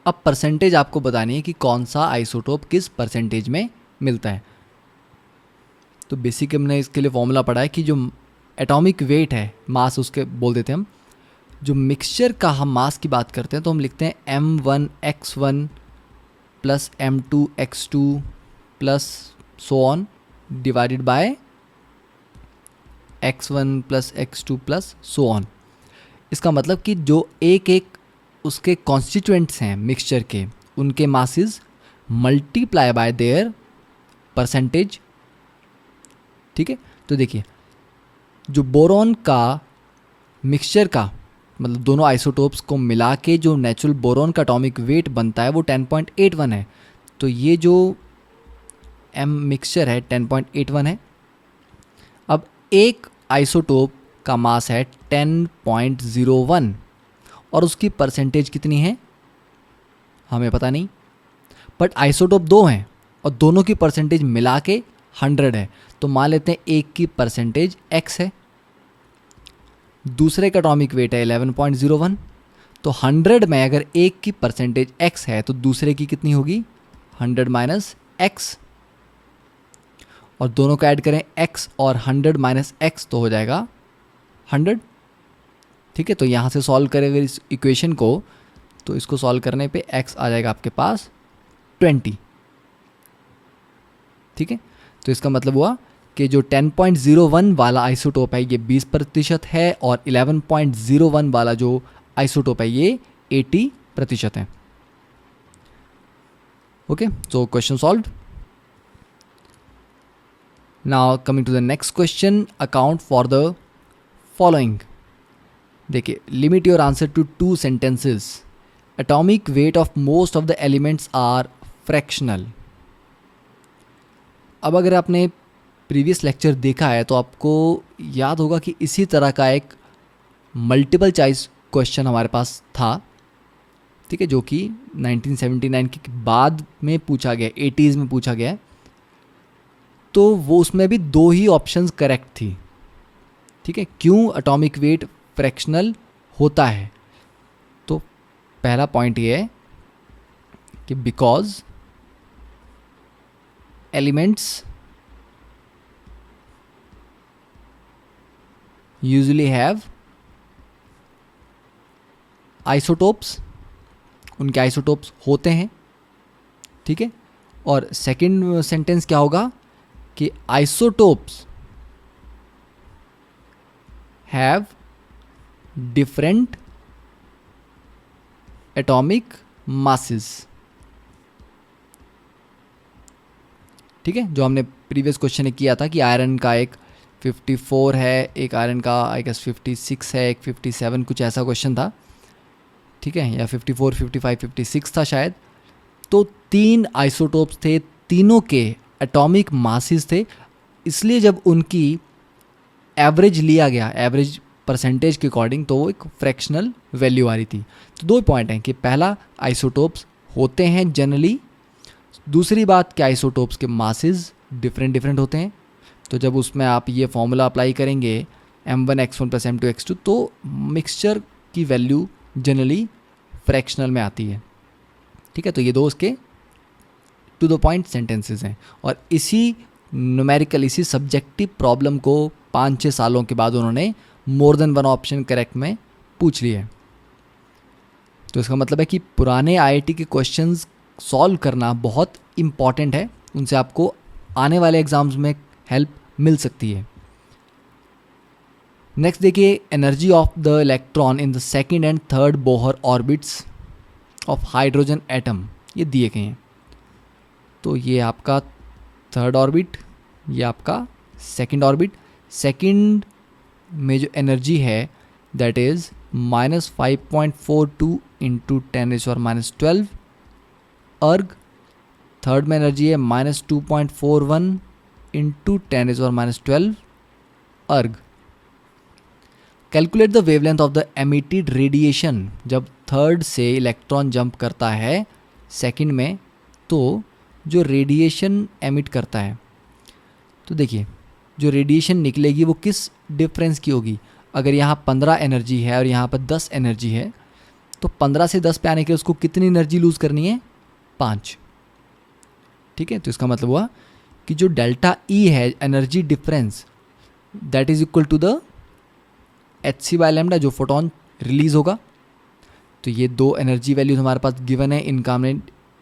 A: अब परसेंटेज आपको बतानी है कि कौन सा आइसोटोप किस परसेंटेज में मिलता है। तो बेसिक हमने इसके लिए फॉर्मूला पढ़ा है कि जो एटॉमिक वेट है, मास उसके बोल देते हैं हम, जो मिक्सचर का हम मास की बात करते हैं तो हम लिखते हैं m1x1 plus m2x2 plus so on divided by x1 plus x2 plus so on. इसका मतलब कि जो एक एक उसके कॉन्स्टिट्यूएंट्स हैं मिक्सचर के, उनके masses multiply by there percentage. ठीक है, तो देखिए जो बोरॉन का मिक्सचर का मतलब दोनों आइसोटोप्स को मिला के जो नेचुरल बोरॉन का एटॉमिक वेट बनता है वो 10.81 है। तो ये जो एम मिक्सचर है 10.81 है। अब एक आइसोटोप का मास है 10.01 और उसकी परसेंटेज कितनी है हमें पता नहीं, बट आइसोटोप 2 हैं और दोनों की परसेंटेज मिला के 100 है। तो मान लेते हैं एक की परसेंटेज x है, दूसरे का एटॉमिक वेट है 11.01। तो 100 में अगर एक की परसेंटेज x है तो दूसरे की कितनी होगी 100 माइनस x, और दोनों को ऐड करें x और 100 माइनस x तो हो जाएगा 100। ठीक है, तो यहाँ से सॉल्व करेंगे इस इक्वेशन को, तो इसको सॉल्व करने पे x आ जाएगा आपके पास 20। ठीक है, तो इसका मतलब हुआ कि जो 10.01 वाला आइसोटोप है ये 20% है और 11.01 वाला जो आइसोटोप है ये 80% है। Okay, so question solved. Now coming to the next question, account for the following. देखिए, limit your answer to 2 sentences. Atomic weight of most of the elements are fractional. अब अगर आपने प्रीवियस लेक्चर देखा है तो आपको याद होगा कि इसी तरह का एक मल्टीपल चॉइस क्वेश्चन हमारे पास था। ठीक है, जो कि 1979 के बाद में पूछा गया, 80s में पूछा गया। तो वो उसमें भी 2 ही ऑप्शंस करेक्ट थी। ठीक है, क्यों एटॉमिक वेट फ्रैक्शनल होता है? तो पहला पॉइंट ये है कि because elements usually have isotopes, उनके आइसोटोप्स होते हैं। ठीक है, और सेकंड सेंटेंस क्या होगा कि isotopes have different atomic masses. ठीक है, जो हमने प्रीवियस क्वेश्चन में किया था कि आयरन का एक 54 है, एक आयरन का आई गेस 56 है, एक 57, कुछ ऐसा क्वेश्चन था। ठीक है, या 54, 55, 56 था शायद। तो 3 आइसोटोप्स थे, तीनों के एटॉमिक मासेस थे, इसलिए जब उनकी एवरेज लिया गया, एवरेज परसेंटेज के अकॉर्डिंग, तो वो एक फ्रैक्शनल वैल्यू आ रही थी। तो 2 पॉइंट हैं कि पहला आइसोटोप्स होते हैं जनरली, दूसरी बात कि आइसोटोप्स के मासेस डिफरेंट होते हैं। तो जब उसमें आप ये फॉर्मूला अप्लाई करेंगे m1x1 प्लस m2x2 तो मिक्सचर की वैल्यू जनरली फ्रैक्शनल में आती है। ठीक है, तो ये 2 उसके टू द पॉइंट सेंटेंसेस हैं। और इसी न्यूमेरिकल, इसी सब्जेक्टिव प्रॉब्लम को 5-6 सालों के बाद उन्होंने मोर देन 1 ऑप्शन करेक्ट में पूछ लिया है। तो इसका मतलब है कि पुराने IIT के क्वेश्चंस सॉल्व करना बहुत इम्पॉर्टेंट है, उनसे आपको आने वाले एग्जाम्स में हेल्प मिल सकती है। नेक्स्ट देखिए, energy of the electron in the second and third Bohr orbits of hydrogen atom, ये दिए गए हैं। तो ये आपका थर्ड ऑर्बिट, ये आपका सेकंड ऑर्बिट। सेकंड में जो एनर्जी है दैट इज़ -5.42 इंटू 10⁻12 अर्ग। थर्ड में एनर्जी है -2.41 इंटू 10⁻12 अर्ग। Calculate the wavelength of the emitted radiation. जब थर्ड से इलेक्ट्रॉन जंप करता है सेकंड में, तो जो रेडिएशन एमिट करता है, तो देखिए जो रेडिएशन निकलेगी वो किस डिफरेंस की होगी। अगर यहाँ 15 एनर्जी है और यहाँ पर 10 एनर्जी है, तो 15 से 10 पे आने के लिए उसको कितनी एनर्जी लूज़ करनी है, 5। ठीक है, तो इसका मतलब हुआ कि जो डेल्टा ई है energy difference, that is equal to the hc/λ, जो फोटोन रिलीज होगा। तो ये दो एनर्जी वैल्यूज हमारे पास गिवन है, इनका हमने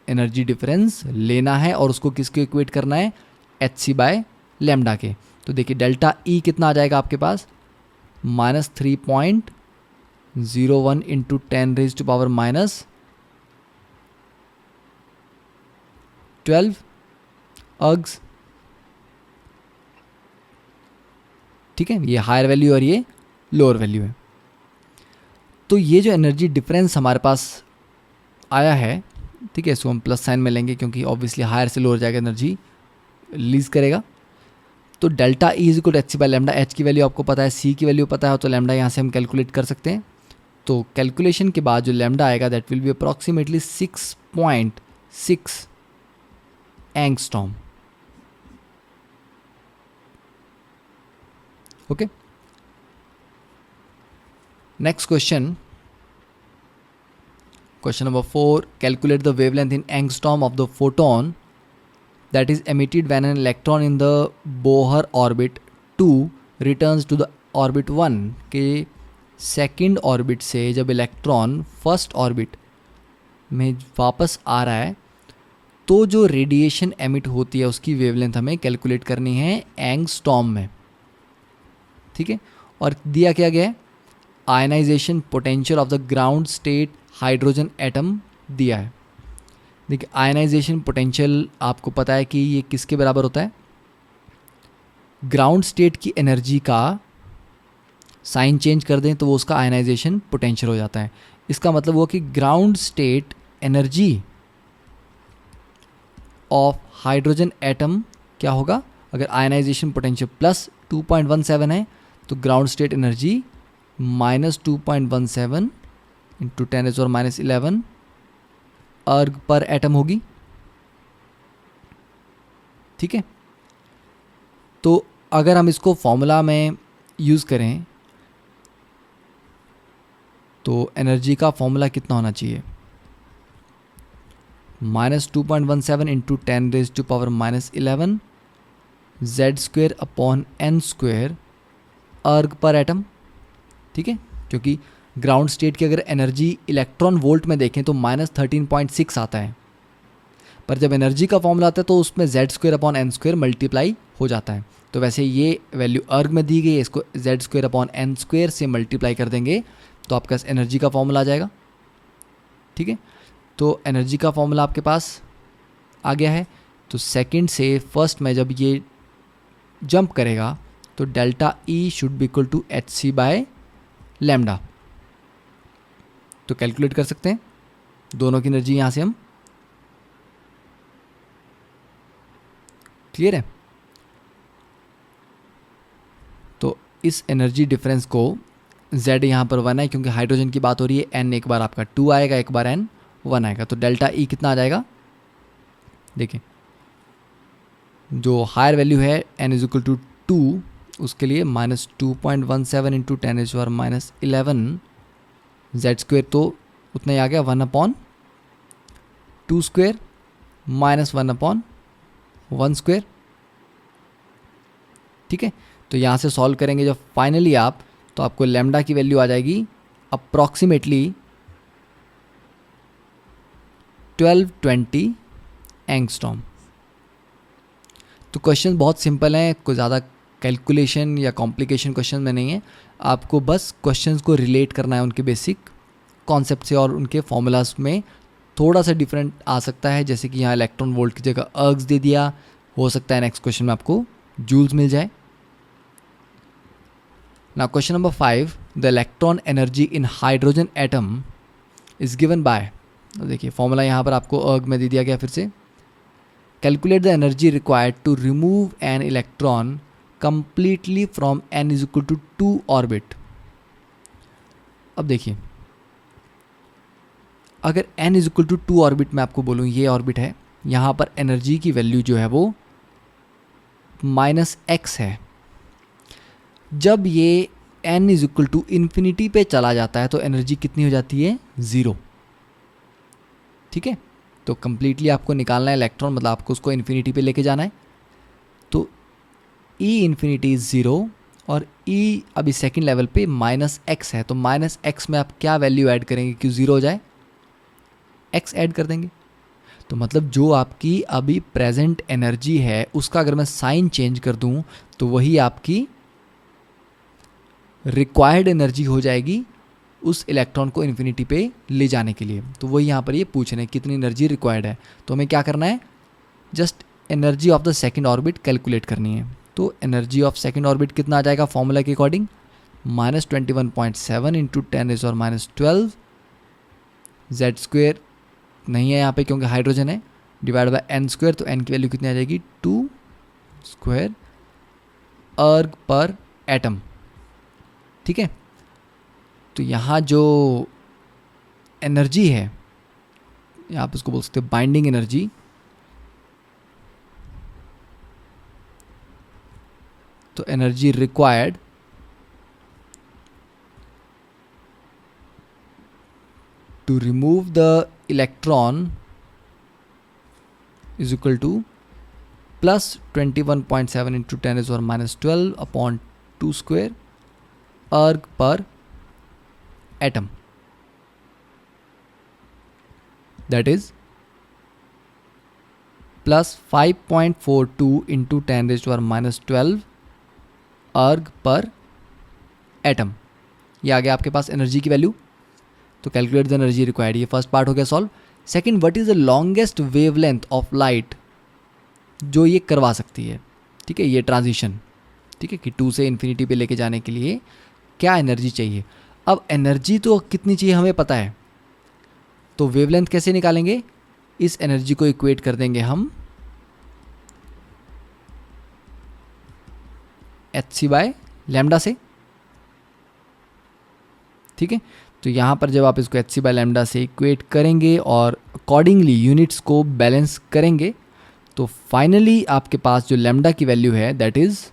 A: एनर्जी डिफरेंस लेना है और उसको किसके इक्वेट करना है, hc/λ के। तो देखिए डेल्टा ई कितना आ जाएगा आपके पास, -3.01 इंटू 10⁻12 अर्ग्स। ठीक है, ये हायर वैल्यू और ये लोअर वैल्यू है। तो ये जो एनर्जी डिफरेंस हमारे पास आया है, ठीक है, इसको हम प्लस साइन में लेंगे क्योंकि ऑब्वियसली हायर से लोअर जाएगा एनर्जी रिलीज करेगा। तो delta E is equal to hc/λ। H की वैल्यू आपको पता है, सी की वैल्यू पता है, तो लैम्डा यहाँ से हम कैलकुलेट कर सकते हैं। तो कैलकुलेशन के बाद जो लैम्डा आएगा that will be approximately 6.6 angstrom. Okay, next question, question number 4, calculate the wavelength in angstrom of the photon that is emitted when an electron in the Bohr orbit 2 returns to the orbit 1 के second orbit से जब electron first orbit में वापस आ रहा है, तो जो radiation emit होती है उसकी वेवलेंथ हमें कैलकुलेट करनी है एंगस्ट्रॉम में। ठीक है, और दिया क्या गया है, ionization potential of the ground state hydrogen atom दिया है। देखिए आयनाइजेशन पोटेंशियल आपको पता है कि ये किसके बराबर होता है, ग्राउंड स्टेट की एनर्जी का साइन चेंज कर दें तो वो उसका आयनाइजेशन पोटेंशियल हो जाता है। इसका मतलब हुआ कि ground state energy of hydrogen atom क्या होगा, अगर आयनाइजेशन पोटेंशियल प्लस 2.17 है तो ग्राउंड स्टेट एनर्जी -2.17 इंटू 10⁻11 अर्ग पर एटम होगी। ठीक है, तो अगर हम इसको फॉर्मूला में यूज़ करें तो एनर्जी का फॉर्मूला कितना होना चाहिए, -2.17 इंटू 10⁻11 Z² अर्ग पर एटम। ठीक है, क्योंकि ग्राउंड स्टेट की अगर एनर्जी इलेक्ट्रॉन वोल्ट में देखें तो -13.6 आता है, पर जब एनर्जी का फॉर्मूला आता है तो उसमें Z²/n² मल्टीप्लाई हो जाता है। तो वैसे ये वैल्यू अर्ग में दी गई है, इसको Z²/n² से मल्टीप्लाई कर देंगे तो आपके पास एनर्जी का फॉर्मूला आ जाएगा। ठीक है, तो एनर्जी का फॉर्मूला आपके पास आ गया है। तो सेकंड से फर्स्ट में जब ये जंप करेगा तो delta E should be equal to hc/λ। तो कैलकुलेट कर सकते हैं दोनों की एनर्जी यहाँ से हम। क्लियर है, तो इस एनर्जी डिफरेंस को Z यहाँ पर 1 है क्योंकि हाइड्रोजन की बात हो रही है, N एक बार आपका 2 आएगा, एक बार N 1 आएगा, तो डेल्टा ई कितना आ जाएगा, देखिए जो हायर वैल्यू है N इज इक्वल टू 2, उसके लिए -2.17 इंटू 10⁻11 Z² तो उतना ही आ गया 1/2² -1/1²। ठीक है, तो यहाँ से सॉल्व करेंगे जब फाइनली आप, तो आपको लैम्डा की वैल्यू आ जाएगी अप्रॉक्सीमेटली 1220 एंगस्ट्रॉम। तो क्वेश्चन बहुत सिंपल हैं, कोई ज़्यादा कैलकुलेशन या कॉम्प्लिकेशन क्वेश्चन में नहीं है, आपको बस क्वेश्चंस को रिलेट करना है उनके बेसिक कॉन्सेप्ट से, और उनके फॉर्मूलाज में थोड़ा सा डिफरेंट आ सकता है, जैसे कि यहाँ इलेक्ट्रॉन वोल्ट की जगह अर्ग्स दे दिया, हो सकता है नेक्स्ट क्वेश्चन में आपको जूल्स मिल जाए। Now question number 5, the electron energy in hydrogen atom is given by, देखिए फॉर्मूला यहाँ पर आपको अर्ग में दे दिया गया फिर से, calculate the energy required to remove an electron completely from n is equal to 2 orbit. अब देखिए अगर n is equal to 2 orbit मैं आपको बोलूँ ये ऑर्बिट है, यहाँ पर एनर्जी की वैल्यू जो है वो -x है। जब ये n is equal to infinity पे चला जाता है तो एनर्जी कितनी हो जाती है, 0। ठीक है, तो कंप्लीटली आपको निकालना है इलेक्ट्रॉन, मतलब आपको उसको इन्फिनिटी पे लेके जाना है। तो E इन्फिनिटी इज 0 और E अभी सेकंड लेवल पे -x है, तो -x में आप क्या वैल्यू ऐड करेंगे कि 0 हो जाए, x ऐड कर देंगे। तो मतलब जो आपकी अभी प्रेजेंट एनर्जी है उसका अगर मैं साइन चेंज कर दूं तो वही आपकी रिक्वायर्ड एनर्जी हो जाएगी उस इलेक्ट्रॉन को इन्फिनिटी पे ले जाने के लिए। तो वही यहाँ पर ये पूछ रहे हैं कितनी एनर्जी रिक्वायर्ड है, तो हमें क्या करना है, just energy of the second orbit calculate करनी है। तो एनर्जी ऑफ सेकंड ऑर्बिट कितना आ जाएगा फॉर्मूला के अकॉर्डिंग, -21.7 इंटू 10⁻12 z² नहीं है यहाँ पे क्योंकि हाइड्रोजन है, डिवाइड बाय n², तो n की वैल्यू कितनी आ जाएगी 2² अर्ग पर एटम। ठीक है, तो यहाँ जो एनर्जी है आप इसको बोल सकते हैं बाइंडिंग एनर्जी, तो energy required to remove the electron is equal to +21.7 into 10⁻12 upon 2² erg पर एटम, दैट इज +5.42 इंटू 10⁻12 अर्ग पर एटम। ये आ गया आपके पास एनर्जी की वैल्यू। तो कैलकुलेट द एनर्जी रिक्वायर्ड, ये फर्स्ट पार्ट हो गया solve. Second, what is the longest wavelength of light जो ये करवा सकती है। ठीक है, ये ट्रांजिशन, ठीक है, कि 2 से इन्फिनिटी पे लेके जाने के लिए क्या एनर्जी चाहिए। अब एनर्जी तो कितनी चाहिए हमें पता है, तो वेवलेंथ कैसे निकालेंगे, इस एनर्जी को इक्वेट कर देंगे हम hc/λ से। ठीक है, तो यहाँ पर जब आप इसको hc/λ से इक्वेट करेंगे और अकॉर्डिंगली यूनिट्स को बैलेंस करेंगे तो फाइनली आपके पास जो लैम्डा की वैल्यू है that is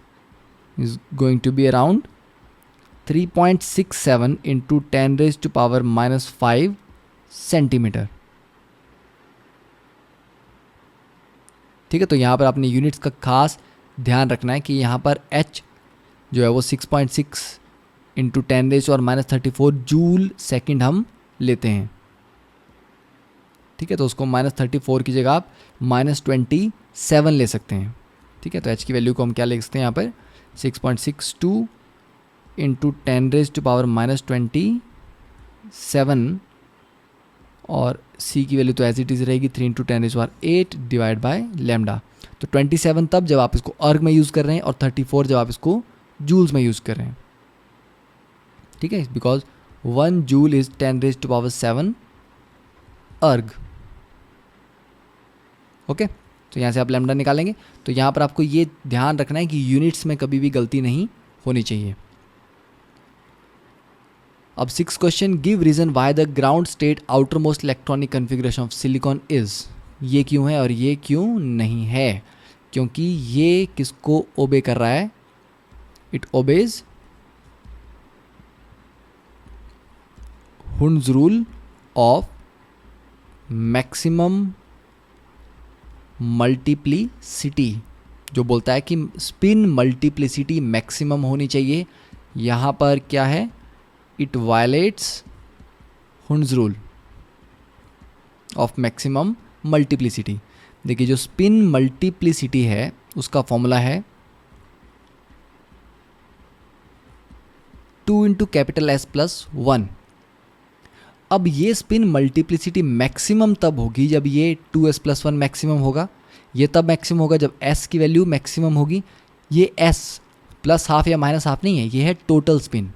A: going to be around 3.67 into 10⁻⁻5 centimetre. ठीक है, तो यहाँ पर आपने यूनिट्स का खास ध्यान रखना है कि यहाँ पर h जो है वो 6.6 इंटू 10⁻34 जूल सेकंड हम लेते हैं। ठीक है, तो उसको -34 की जगह आप -27 ले सकते हैं। ठीक है, तो h की वैल्यू को हम क्या ले सकते हैं यहाँ पर 6.62 इंटू 10⁻27 और c की वैल्यू तो एज इट इज़ रहेगी 3 इंटू 10⁸ डिवाइड बाय लैम्डा। तो 27 तब जब आप इसको अर्ग में यूज़ कर रहे हैं और 34 जब आप इसको जूल्स में यूज़ कर रहे हैं। ठीक है, बिकॉज 1 जूल इज 10⁻7 अर्ग। ओके, तो यहाँ से आप लैम्डा निकालेंगे। तो यहाँ पर आपको ये ध्यान रखना है कि यूनिट्स में कभी भी गलती नहीं होनी चाहिए। अब 6 question, give reason why the ground state outermost electronic configuration of silicon is. ये क्यों है और ये क्यों नहीं है, क्योंकि ये किसको ओबे कर रहा है, it obeys Hund's rule of maximum multiplicity, जो बोलता है कि स्पिन मल्टीप्लिसिटी मैक्सिमम होनी चाहिए। यहाँ पर क्या है, it violets Hund's rule of maximum multiplicity. देखिए जो स्पिन मल्टीप्लिसिटी है उसका फॉर्मूला है 2 इंटू S+1। अब ये स्पिन मल्टीप्लिसिटी मैक्सिमम तब होगी जब ये 2s+1 मैक्सिमम होगा। ये तब मैक्सिमम होगा जब s की वैल्यू मैक्सिमम होगी। ये s प्लस हाफ या माइनस हाफ नहीं है, ये है टोटल स्पिन।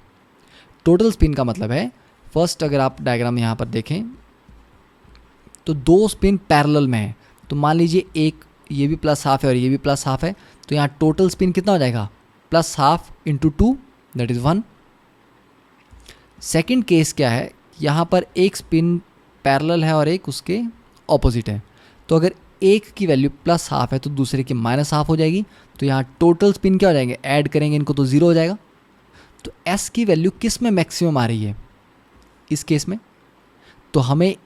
A: टोटल स्पिन का मतलब है, फर्स्ट अगर आप डायग्राम यहाँ पर देखें तो दो स्पिन पैरेलल में है, तो मान लीजिए एक ये भी प्लस हाफ है और ये भी प्लस हाफ है, तो यहाँ टोटल स्पिन कितना हो जाएगा, plus half into 2 that is 1। Second case क्या है, यहाँ पर एक स्पिन पैरेलल है और एक उसके ऑपोजिट है, तो अगर एक की वैल्यू प्लस हाफ है तो दूसरे की माइनस हाफ हो जाएगी, तो यहाँ टोटल स्पिन क्या हो जाएंगे, ऐड करेंगे इनको तो ज़ीरो हो जाएगा। तो एस की वैल्यू किस में मैक्सिमम आ रही है, इस केस में। तो हमें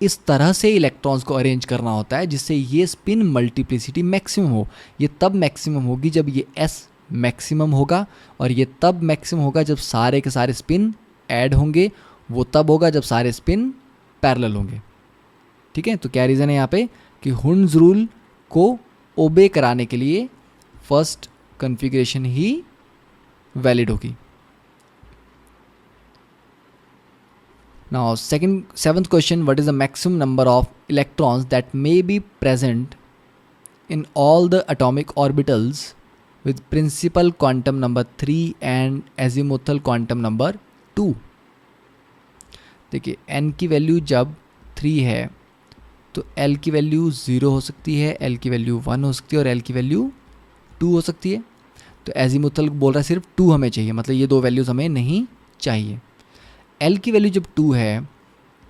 A: इस तरह से इलेक्ट्रॉन्स को अरेंज करना होता है जिससे ये स्पिन मल्टीप्लिसिटी मैक्सिमम हो। ये तब मैक्सिमम होगी जब ये एस मैक्सिमम होगा, और ये तब मैक्सिमम होगा जब सारे के सारे स्पिन ऐड होंगे, वो तब होगा जब सारे स्पिन पैरेलल होंगे। ठीक है, तो क्या रीज़न है यहाँ पे कि हुन्स रूल को ओबे कराने के लिए फर्स्ट कॉन्फ़िगरेशन ही वैलिड होगी। Now seventh question, what is the maximum number of electrons that may be present in all the atomic orbitals with principal quantum number 3 and azimuthal quantum number 2? देखिए n की value जब 3 है तो l की value 0 हो सकती है, l की वैल्यू 1 हो सकती है और l की वैल्यू 2 हो सकती है। तो एजीमुथल बोल रहा है सिर्फ 2 हमें चाहिए, मतलब ये दो वैल्यूज़ हमें नहीं चाहिए। L की वैल्यू जब 2 है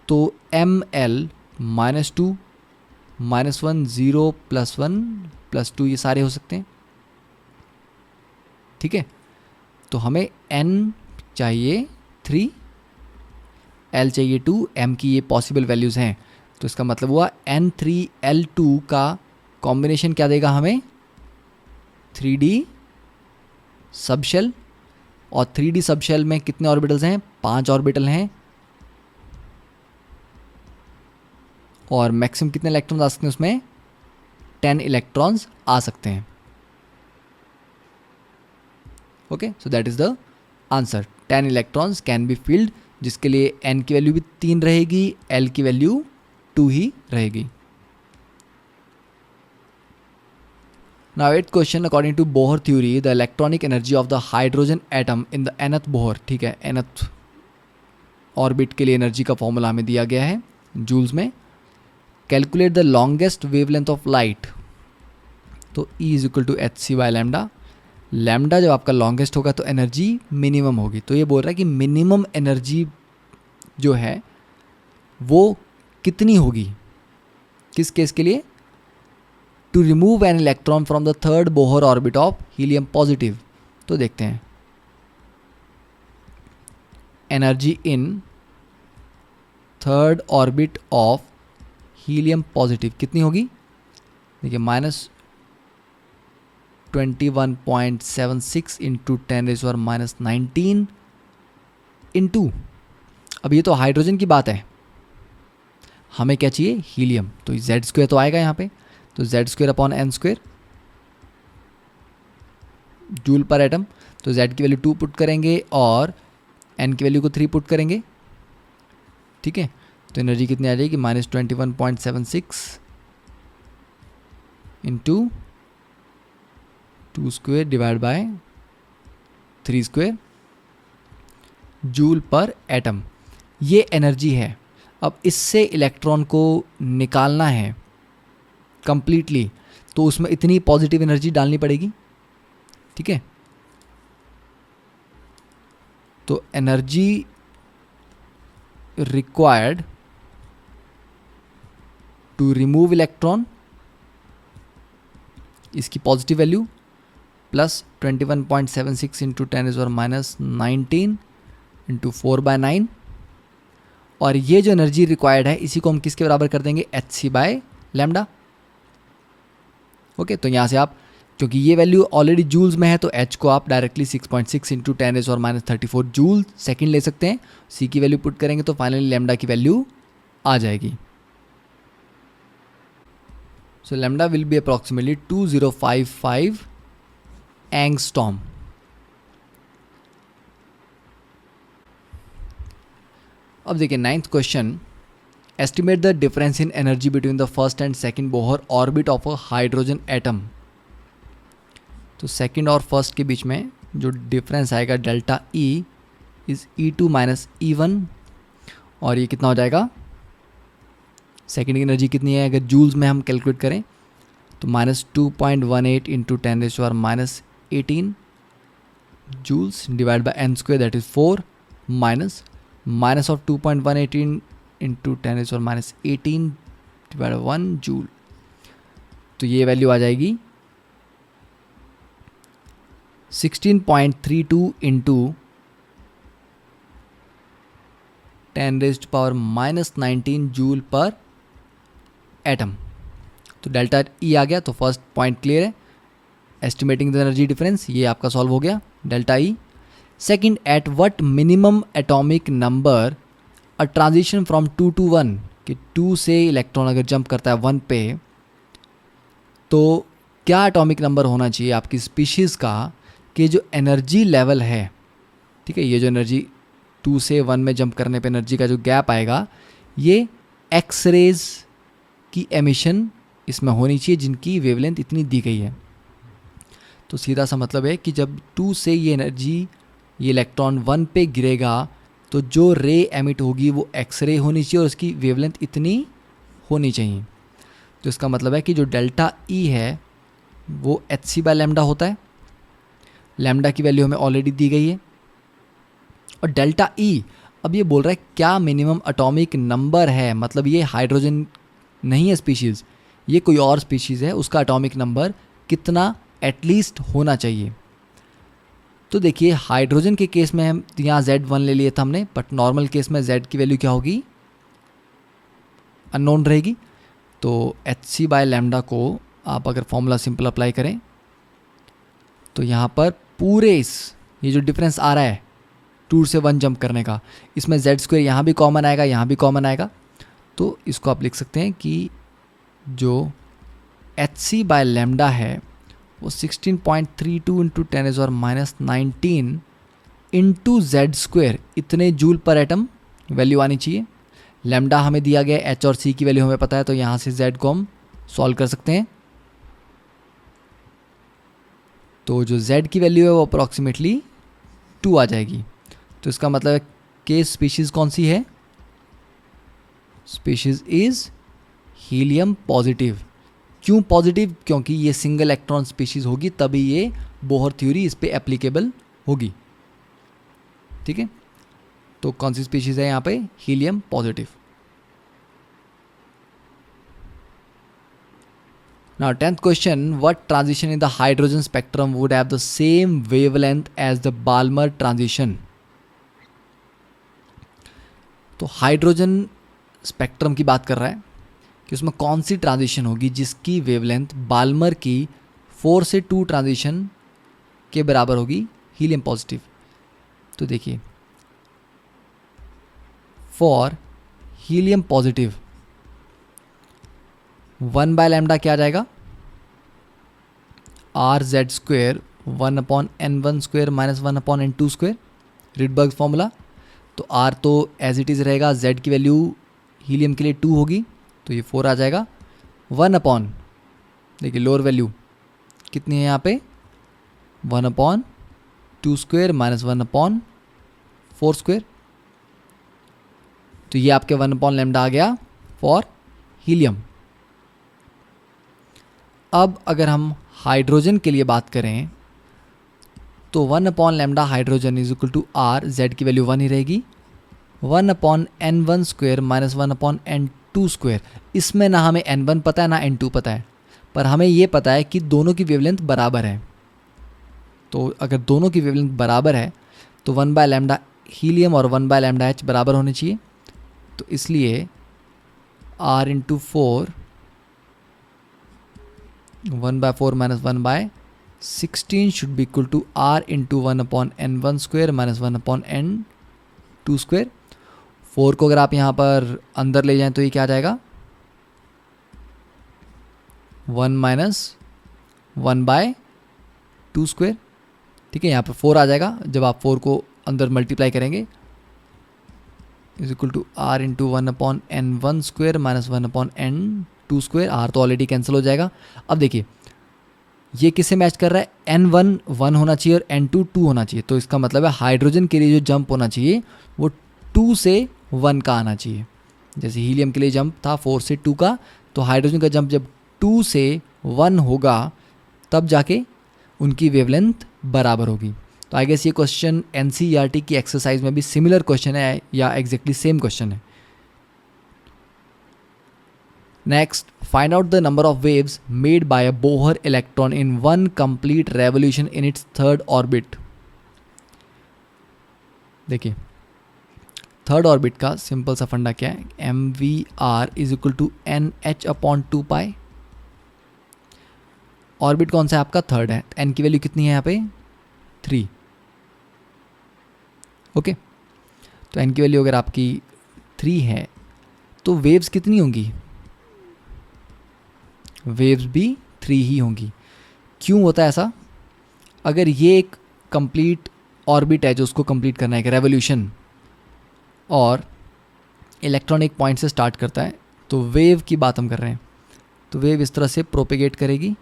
A: तो ML -2 -1 0 +1 +2 ये सारे हो सकते हैं। ठीक है, तो हमें N चाहिए 3, L चाहिए 2, M की ये पॉसिबल वैल्यूज़ हैं, तो इसका मतलब हुआ N3L2 का कॉम्बिनेशन क्या देगा हमें, 3D सबशेल। और 3D सबशेल में कितने ऑर्बिटल्स हैं, 5 ऑर्बिटल हैं, और मैक्सिमम कितने इलेक्ट्रॉन्स आ सकते हैं उसमें, 10 इलेक्ट्रॉन्स आ सकते हैं। Okay, so that is the answer, 10 electrons can be filled, जिसके लिए n की वैल्यू भी 3 रहेगी, l की वैल्यू 2 ही रहेगी। Now eighth question, according to Bohr theory, the electronic energy of the hydrogen atom in the nth Bohr, ठीक है, nth orbit के लिए एनर्जी का फॉर्मूला हमें दिया गया है जूल्स में। Calculate the longest wavelength of light, तो E is equal to hc/λ। Lambda जब आपका लॉन्गेस्ट होगा तो एनर्जी मिनिमम होगी, तो ये बोल रहा है कि मिनिमम एनर्जी जो है वो कितनी होगी, किस केस के लिए, to remove an electron from the third Bohr orbit of helium positive. तो देखते हैं, energy in third orbit of helium positive कितनी होगी, देखिए -21.76 इंटू 10⁻⁻19 इंटू, अब ये तो हाइड्रोजन की बात है, हमें क्या चाहिए, हीलियम, तो Z² तो आएगा यहाँ पे, तो Z²/n² जूल पर एटम। तो Z की वैल्यू 2 पुट करेंगे और n की वैल्यू को 3 पुट करेंगे। ठीक है, तो एनर्जी कितनी आ जाएगी, -21.76 इंटू 2² डिवाइड बाय 3² जूल पर एटम, ये एनर्जी है। अब इससे इलेक्ट्रॉन को निकालना है कंप्लीटली, तो उसमें इतनी पॉजिटिव एनर्जी डालनी पड़ेगी। ठीक है, तो energy required to remove electron, इसकी positive value plus 21.76 into 10⁻⁻19 into 4/9, और ये जो एनर्जी रिक्वायर्ड है इसी को हम किसके बराबर कर देंगे, hc/λ। ओके, तो यहाँ से आप, क्योंकि ये वैल्यू ऑलरेडी जूल्स में है तो h को आप डायरेक्टली 6.6 इंटू 10⁻34 जूल सेकेंड ले सकते हैं। c की वैल्यू पुट करेंगे तो फाइनली लैम्डा की वैल्यू आ जाएगी। सो lambda will be approximately 2055 angstrom. अब देखिए 9th question, estimate the difference in energy between the first and second Bohr orbit of a hydrogen atom. तो सेकेंड और फर्स्ट के बीच में जो डिफरेंस आएगा delta E is E2 minus E1, और ये कितना हो जाएगा, सेकेंड की एनर्जी कितनी है अगर जूल्स में हम कैलकुलेट करें तो -2.18 into 10⁻⁻18 joules divided by n square, that is 4, minus of 2.118 into 10⁻⁻18 divided by 1 joule. तो ये वैल्यू आ जाएगी 16.32 इंटू 10⁻⁻19 जूल पर एटम. तो डेल्टा ई आ गया. तो फर्स्ट पॉइंट क्लियर है, एस्टिमेटिंग द एनर्जी डिफरेंस, ये आपका सॉल्व हो गया delta E. Second, at what minimum atomic number a transition from 2 to 1, कि 2 से इलेक्ट्रॉन अगर जंप करता है 1 पे, तो क्या एटॉमिक नंबर होना चाहिए आपकी स्पीशीज़ का कि जो एनर्जी लेवल है, ठीक है, ये जो एनर्जी 2 से 1 में जंप करने पे एनर्जी का जो गैप आएगा, ये एक्स रेज की एमिशन इसमें होनी चाहिए जिनकी वेवलेंथ इतनी दी गई है. तो सीधा सा मतलब है कि जब 2 से ये एनर्जी, ये इलेक्ट्रॉन 1 पे गिरेगा तो जो रे एमिट होगी वो एक्स रे होनी चाहिए और उसकी वेवलेंथ इतनी होनी चाहिए. तो इसका मतलब है कि जो डेल्टा ई है वो hc/λ होता है. लैम्डा की वैल्यू हमें ऑलरेडी दी गई है. और डेल्टा ई अब ये बोल रहा है क्या मिनिमम एटॉमिक नंबर है, मतलब ये हाइड्रोजन नहीं है स्पीशीज़, ये कोई और स्पीशीज़ है, उसका एटॉमिक नंबर कितना एटलीस्ट होना चाहिए. तो देखिए हाइड्रोजन के केस में हम यहाँ Z1 ले लिए था हमने, बट नॉर्मल केस में Z की वैल्यू क्या होगी, अननोन रहेगी. तो hc/λ को आप अगर फॉर्मूला सिंपल अप्लाई करें तो यहाँ पर पूरे ये जो डिफरेंस आ रहा है 2 से 1 जंप करने का, इसमें Z² यहाँ भी कॉमन आएगा, यहाँ भी कॉमन आएगा. तो इसको आप लिख सकते हैं कि जो hc/λ है वो 16.32 इंटू 10⁻⁻19 इंटू Z² इतने जूल पर एटम वैल्यू आनी चाहिए. लैम्डा हमें दिया गया, H और C की वैल्यू हमें पता है, तो यहाँ से Z को हम सॉल्व कर सकते हैं. तो जो Z की वैल्यू है वो अप्रॉक्सीमेटली 2 आ जाएगी. तो इसका मतलब है कि स्पीशीज़ कौन सी है, स्पीशीज़ इज़ हीलियम पॉजिटिव. क्यों पॉजिटिव, क्योंकि ये सिंगल इलेक्ट्रॉन स्पीशीज़ होगी तभी ये बोहर थ्योरी इस पे एप्लीकेबल होगी. ठीक है, तो कौन सी स्पीशीज़ है यहाँ पे, helium positive. Now 10th question, what transition in the hydrogen spectrum would have the same wavelength as the Balmer transition? तो हाइड्रोजन स्पेक्ट्रम की बात कर रहा है कि उसमें कौन सी ट्रांजिशन होगी जिसकी वेवलेंथ बाल्मर की 4 से 2 ट्रांजिशन के बराबर होगी हीलियम पॉजिटिव. तो देखिए फॉर हीलियम पॉजिटिव 1/λ क्या आ जाएगा, RZ² 1/n1² minus 1/n2², Rydberg formula. तो R तो एज इट इज़ रहेगा, Z की वैल्यू हीलियम के लिए 2 होगी तो ये 4 आ जाएगा. 1/, देखिए लोअर वैल्यू कितनी है यहाँ पे, 1/2² माइनस 1/4². तो ये आपके 1/λ आ गया फॉर हीलियम. अब अगर हम हाइड्रोजन के लिए बात करें तो 1/λ hydrogen is equal to R, Z की वैल्यू 1 ही रहेगी, 1/n1² माइनस 1/n2². इसमें ना हमें n1 पता है ना n2 पता है, पर हमें ये पता है कि दोनों की वेवलेंथ बराबर है. तो अगर दोनों की वेवलेंथ बराबर है तो 1/λ हीलियम और 1/λh बराबर होने चाहिए. तो इसलिए R into 4 1/4 minus 1/16 should be equal to R into 1/n1² minus 1/n2². 4 को अगर आप यहाँ पर अंदर ले जाएं तो ये क्या आ जाएगा, 1 माइनस 1/2². ठीक है, यहाँ पर 4 आ जाएगा जब आप 4 को अंदर मल्टीप्लाई करेंगे, is equal to R into 1/n1² minus 1/n2². R तो ऑलरेडी कैंसिल हो जाएगा. अब देखिए ये किससे मैच कर रहा है, N1 1 होना चाहिए और N2 2 होना चाहिए। तो इसका मतलब है हाइड्रोजन के लिए जो जंप होना चाहिए वो 2 से 1 का आना चाहिए। जैसे हीलियम के लिए जंप था 4 से 2 का, तो हाइड्रोजन का जंप जब 2 से 1 होगा तब जाके उनकी वेवलेंथ बराबर होगी। तो आई गेस ये क्वेश्चन NCERT की एक्सरसाइज में भी सिमिलर क्वेश्चन है या एग्जैक्टली सेम क्वेश्चन है। Next, find out the number of waves made by a Bohr electron in one complete revolution in its third orbit. देखिए थर्ड ऑर्बिट का simple सा funda क्या है, mvr is equal to NH/2π। Orbit कौन सा है आपका, थर्ड है, n की वैल्यू कितनी है यहाँ पे 3। ओके, तो n की वैल्यू अगर आपकी 3 है तो वेव्स कितनी होंगी, वेव्स भी 3 ही होंगी। क्यों होता है ऐसा, अगर ये एक कंप्लीट ऑर्बिट है जो उसको कंप्लीट करना है, एक रेवोल्यूशन, और इलेक्ट्रॉन एक पॉइंट से स्टार्ट करता है, तो वेव की बात हम कर रहे हैं, तो वेव इस तरह से प्रोपेगेट करेगी।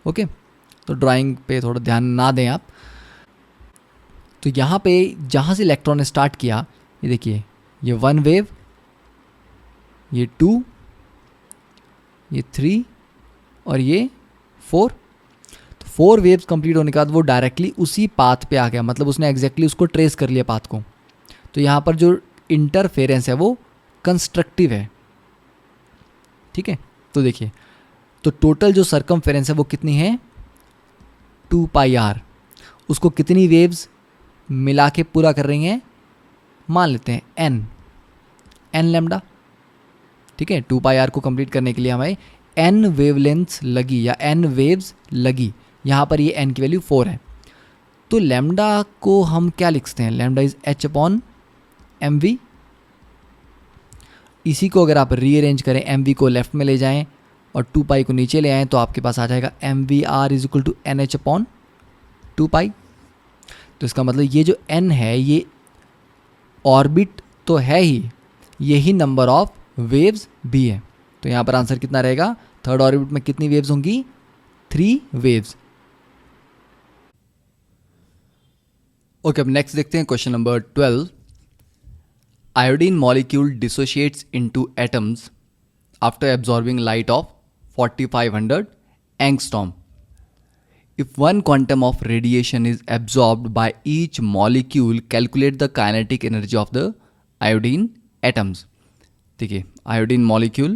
A: ओके, तो ड्राइंग पे थोड़ा ध्यान ना दें आप। तो यहाँ पे जहाँ से इलेक्ट्रॉन ने स्टार्ट किया, ये देखिए ये 1 वेव, ये 2, ये 3 और ये 4। तो 4 वेव्स कंप्लीट होने के बाद वो डायरेक्टली उसी पाथ पे आ गया, मतलब उसने एग्जैक्टली उसको ट्रेस कर लिया पाथ को। तो यहाँ पर जो इंटरफेरेंस है वो कंस्ट्रक्टिव है, ठीक है। तो देखिए, तो टोटल जो सरकमफेरेंस है वो कितनी है 2πr। उसको कितनी वेव्स मिला के पूरा कर रही हैं, मान लेते हैं n लैम्डा, ठीक है। 2πr को कंप्लीट करने के लिए हमें n वेवलेंथ्स लगी या n वेव्स लगी। यहाँ पर ये n की वैल्यू 4 है, तो लैम्डा को हम क्या लिख सकते हैं, लैम्डा इज h/mv। इसी को अगर आप रीअरेंज करें, mv को लेफ्ट में ले जाएं और 2π को नीचे ले आएँ, तो आपके पास आ जाएगा mvr is equal to NH/2π। तो इसका मतलब ये जो n है ये ऑर्बिट तो है ही, यही नंबर ऑफ वेव्स भी है। तो यहाँ पर आंसर कितना रहेगा, थर्ड ऑर्बिट में कितनी वेव्स होंगी, 3 वेव्स। ओके, अब नेक्स्ट देखते हैं question number 12। Iodine molecule dissociates into atoms after absorbing light of 4500 angstrom. If one quantum of radiation is absorbed by each molecule, calculate the kinetic energy of the iodine atoms. देखिए, iodine molecule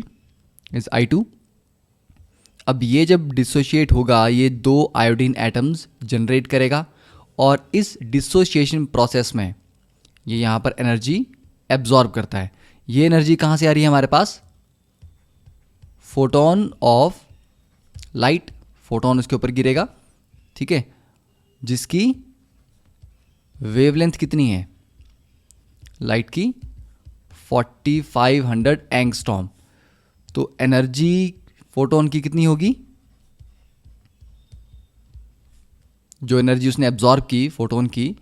A: is I2। अब ये जब dissociate होगा, ये 2 iodine atoms generate करेगा, और इस dissociation process में ये यहाँ पर एनर्जी एब्जॉर्ब करता है। ये एनर्जी कहाँ से आ रही है हमारे पास, फोटोन ऑफ लाइट, फोटोन उसके ऊपर गिरेगा, ठीक है, जिसकी वेवलेंथ कितनी है लाइट की 4500 एंगस्ट्रॉम। तो एनर्जी फोटोन की कितनी होगी, जो एनर्जी उसने एब्जॉर्ब की फोटोन की,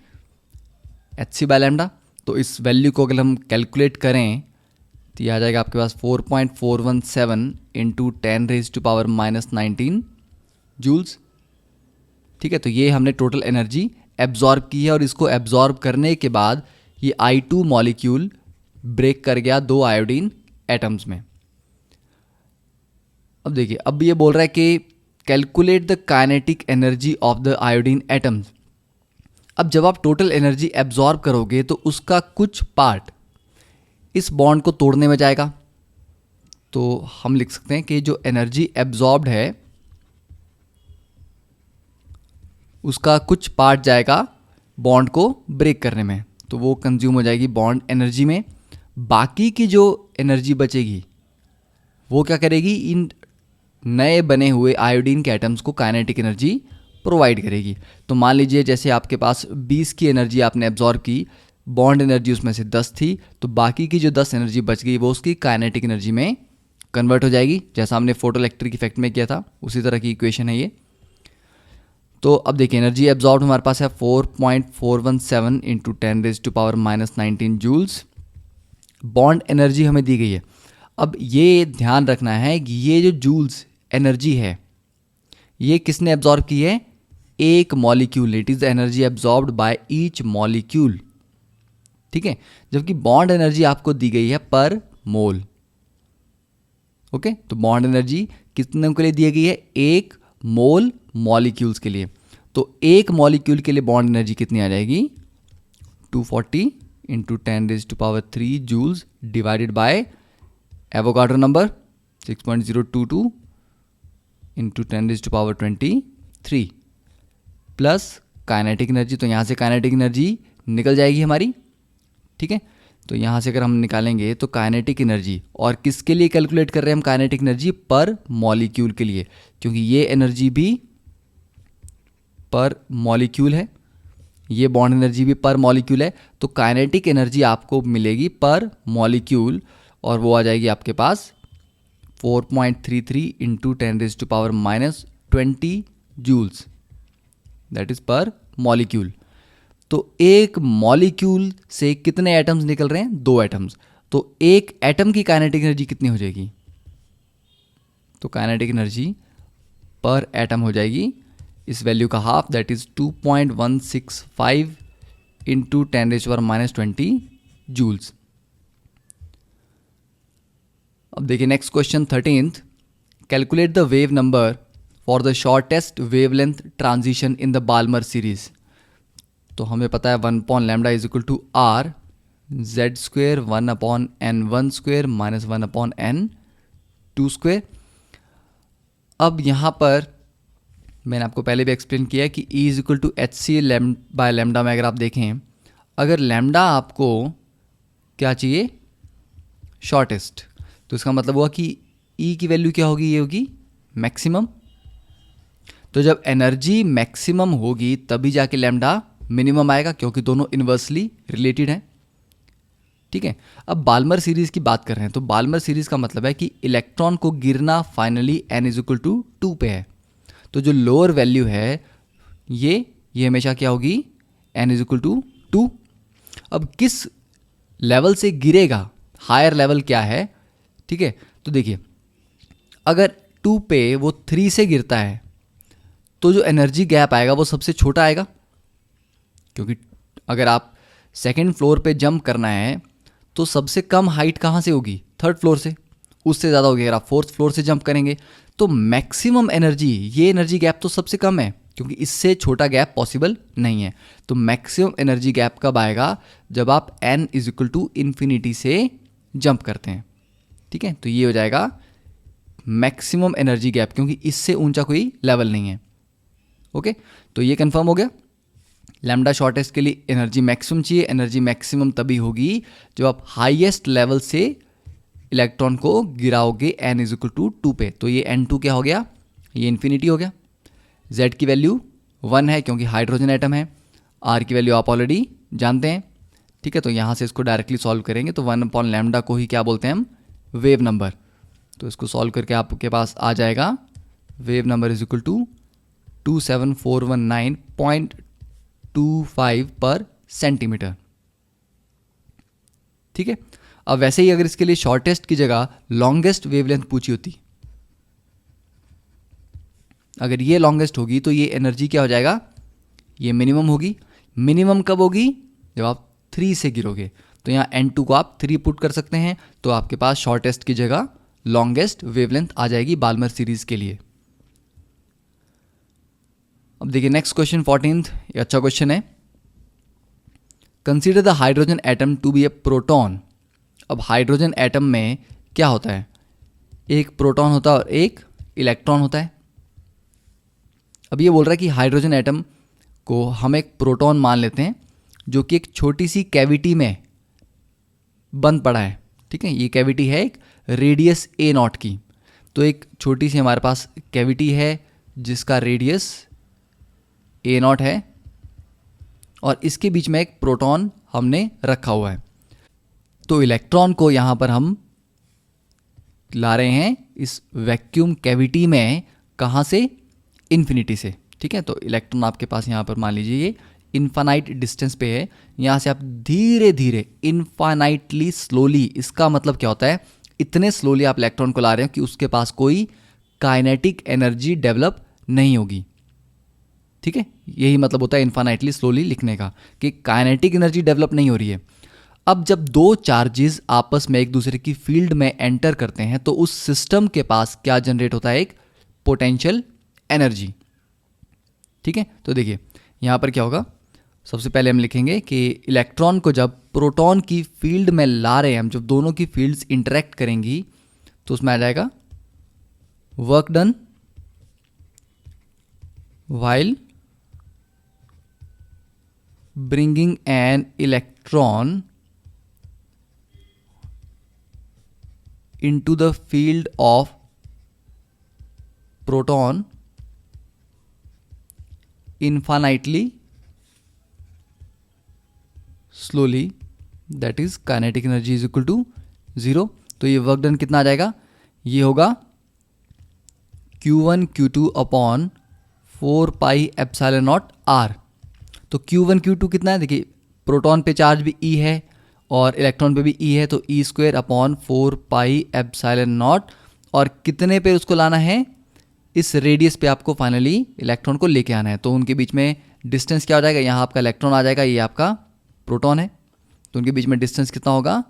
A: hc/λ। तो इस वैल्यू को अगर हम कैलकुलेट करें तो यह आ जाएगा आपके पास 4.417 इंटू 10⁻⁻19 जूल्स, ठीक है। तो ये हमने टोटल एनर्जी एब्जॉर्ब की है, और इसको एब्जॉर्ब करने के बाद ये I2 मॉलिक्यूल ब्रेक कर गया 2 आयोडीन एटम्स में। अब देखिए, अब ये बोल रहा है कि calculate the kinetic energy of the iodine atoms. अब जब आप टोटल एनर्जी एब्जॉर्ब करोगे तो उसका कुछ पार्ट इस बॉन्ड को तोड़ने में जाएगा। तो हम लिख सकते हैं कि जो एनर्जी एब्जॉर्ब्ड है उसका कुछ पार्ट जाएगा बॉन्ड को ब्रेक करने में, तो वो कंज्यूम हो जाएगी बॉन्ड एनर्जी में। बाकी की जो एनर्जी बचेगी वो क्या करेगी, इन नए बने हुए आयोडीन के एटम्स को काइनेटिक एनर्जी प्रोवाइड करेगी। तो मान लीजिए जैसे आपके पास 20 की एनर्जी आपने एब्जॉर्ब की, बॉन्ड एनर्जी उसमें से 10 थी, तो बाकी की जो 10 एनर्जी बच गई वो उसकी काइनेटिक एनर्जी में कन्वर्ट हो जाएगी, जैसा हमने फोटो इलेक्ट्रिक इफेक्ट में किया था, उसी तरह की इक्वेशन है ये। तो अब देखिए, एनर्जी एब्जॉर्ब हमारे पास है 4.417 इंटू 10⁻⁻19 जूल्स। बॉन्ड एनर्जी हमें दी गई है। अब ये ध्यान रखना है कि ये जो जूल्स एनर्जी है ये किसने एब्जॉर्ब की है, एक molecule, it is the energy absorbed by each molecule, ठीक है, जबकि बॉन्ड एनर्जी आपको दी गई है पर मोल। ओके, तो बॉन्ड एनर्जी कितने के लिए दी गई है, एक मोल मॉलिक्यूल्स के लिए। तो एक मॉलिक्यूल के लिए बॉन्ड एनर्जी कितनी आ जाएगी, 240 into 10⁻³ joules divided by Avogadro number 6.022 into 10⁻23 plus kinetic energy. तो यहाँ से काइनेटिक एनर्जी निकल जाएगी हमारी, ठीक है। तो यहाँ से अगर हम निकालेंगे तो काइनेटिक एनर्जी, और किसके लिए कैलकुलेट कर रहे हैं हम काइनेटिक एनर्जी, पर मॉलिक्यूल के लिए, क्योंकि ये एनर्जी भी पर मॉलिक्यूल है, ये बॉन्ड एनर्जी भी पर मॉलिक्यूल है। तो काइनेटिक एनर्जी आपको मिलेगी पर मॉलिक्यूल, और वो आ जाएगी आपके पास 4.33 इंटू 10⁻⁻20 जूल्स, दैट इज पर मॉलिक्यूल। तो एक मॉलिक्यूल से कितने एटम्स निकल रहे हैं, 2 एटम्स। तो एक एटम की काइनेटिक एनर्जी कितनी हो जाएगी, तो काइनेटिक एनर्जी पर एटम हो जाएगी इस वैल्यू का half, that is 2.165 into 10⁻⁻20 joules. अब देखिए next question 13th, calculate the wave number for the shortest wavelength transition in the Balmer series. तो हमें पता है 1/λ is equal to r z² 1/n1² minus 1/n2²। अब यहाँ पर मैंने आपको पहले भी एक्सप्लेन किया है कि E is equal to hc/λ में अगर आप देखें, अगर लैम्डा आपको क्या चाहिए, शॉर्टेस्ट, तो इसका मतलब हुआ कि E की वैल्यू क्या होगी, ये होगी मैक्सिमम। तो जब एनर्जी मैक्सिमम होगी तभी जाके लैम्डा मिनिमम आएगा, क्योंकि दोनों इन्वर्सली रिलेटेड हैं, ठीक है। अब बाल्मर सीरीज की बात कर रहे हैं, तो बाल्मर सीरीज का मतलब है कि इलेक्ट्रॉन को गिरना finally n is equal to 2 पे है। तो जो लोअर वैल्यू है ये हमेशा क्या होगी, n इज इक्वल टू 2। अब किस लेवल से गिरेगा, हायर लेवल क्या है, ठीक है। तो देखिए अगर 2 पे वो 3 से गिरता है तो जो एनर्जी गैप आएगा वो सबसे छोटा आएगा, क्योंकि अगर आप सेकेंड फ्लोर पे जंप करना है तो सबसे कम हाइट कहाँ से होगी, 3rd फ्लोर से, उससे ज़्यादा होगी अगर आप 4th फ्लोर से जंप करेंगे। तो मैक्सिमम एनर्जी, ये एनर्जी गैप तो सबसे कम है, क्योंकि इससे छोटा गैप पॉसिबल नहीं है। तो मैक्सिमम एनर्जी गैप कब आएगा, जब आप n is equal to infinity से जंप करते हैं, ठीक है। तो ये हो जाएगा मैक्सिमम एनर्जी गैप, क्योंकि इससे ऊंचा कोई लेवल नहीं है। ओके, तो ये कंफर्म हो गया। लैम्डा शॉर्टेस्ट के लिए एनर्जी मैक्सिमम चाहिए। एनर्जी मैक्सिमम तभी होगी जब आप हाईएस्ट लेवल से इलेक्ट्रॉन को गिराओगे n इज इक्वल टू 2 पे। तो ये n2 क्या हो गया, ये इन्फिनिटी हो गया। z की वैल्यू 1 है क्योंकि हाइड्रोजन एटम है। r की वैल्यू आप ऑलरेडी जानते हैं, ठीक है। तो यहाँ से इसको डायरेक्टली सॉल्व करेंगे तो 1/λ को ही क्या बोलते हैं हम, वेव नंबर। तो इसको सॉल्व करके आपके पास आ जाएगा wave number is equal to 27419.25 per centimetre, ठीक है। अब वैसे ही अगर इसके लिए शॉर्टेस्ट की जगह लॉन्गेस्ट वेवलेंथ पूछी होती, अगर ये लॉन्गेस्ट होगी तो ये एनर्जी क्या हो जाएगा, ये मिनिमम होगी। मिनिमम कब होगी, जब आप 3 से गिरोगे। तो यहाँ n2 को आप 3 पुट कर सकते हैं, तो आपके पास शॉर्टेस्ट की जगह लॉन्गेस्ट वेवलेंथ आ जाएगी बाल्मर सीरीज के लिए। अब देखिए नेक्स्ट क्वेश्चन 14th, ये अच्छा क्वेश्चन है। Consider the hydrogen atom to be a proton. अब हाइड्रोजन एटम में क्या होता है, एक प्रोटॉन होता है और एक इलेक्ट्रॉन होता है। अब ये बोल रहा है कि हाइड्रोजन एटम को हम एक प्रोटॉन मान लेते हैं जो कि एक छोटी सी कैविटी में बंद पड़ा है, ठीक है। ये कैविटी है एक रेडियस a0 की। तो एक छोटी सी हमारे पास कैविटी है जिसका रेडियस a0 है, और इसके बीच में एक प्रोटॉन हमने रखा हुआ है। तो इलेक्ट्रॉन को यहाँ पर हम ला रहे हैं इस वैक्यूम कैविटी में, कहाँ से, इन्फिनिटी से, ठीक है। तो इलेक्ट्रॉन आपके पास यहाँ पर मान लीजिए ये इन्फानाइट डिस्टेंस पे है। यहाँ से आप धीरे धीरे इन्फानाइटली स्लोली, इसका मतलब क्या होता है, इतने स्लोली आप इलेक्ट्रॉन को ला रहे हो कि उसके पास कोई काइनेटिक एनर्जी डेवलप नहीं होगी। ठीक है, यही मतलब होता है इन्फानाइटली स्लोली लिखने का, कि काइनेटिक एनर्जी डेवलप नहीं हो रही है। अब जब दो चार्जेस आपस में एक दूसरे की फील्ड में एंटर करते हैं तो उस सिस्टम के पास क्या जनरेट होता है, एक पोटेंशियल एनर्जी। ठीक है, तो देखिए यहां पर क्या होगा, सबसे पहले हम लिखेंगे कि इलेक्ट्रॉन को जब प्रोटॉन की फील्ड में ला रहे हैं हम, जब दोनों की फील्ड्स इंटरेक्ट करेंगी तो उसमें आ जाएगा work done while bringing an electron into the field of proton infinitely slowly, that is kinetic energy is equal to 0। तो ये वर्क डन कितना आ जाएगा, ये होगा Q1 Q2 upon 4 pi epsilon naught R. तो Q1 Q2 कितना है, देखिए प्रोटॉन पे चार्ज भी E है और इलेक्ट्रॉन पे भी E है, तो E square upon 4 pi epsilon not, और कितने पे उसको लाना है, इस रेडियस पे आपको फाइनली इलेक्ट्रॉन को लेके आना है। तो उनके बीच में डिस्टेंस क्या हो जाएगा, यहाँ आपका इलेक्ट्रॉन आ जाएगा, ये आपका प्रोटॉन है, तो उनके बीच में डिस्टेंस कितना होगा,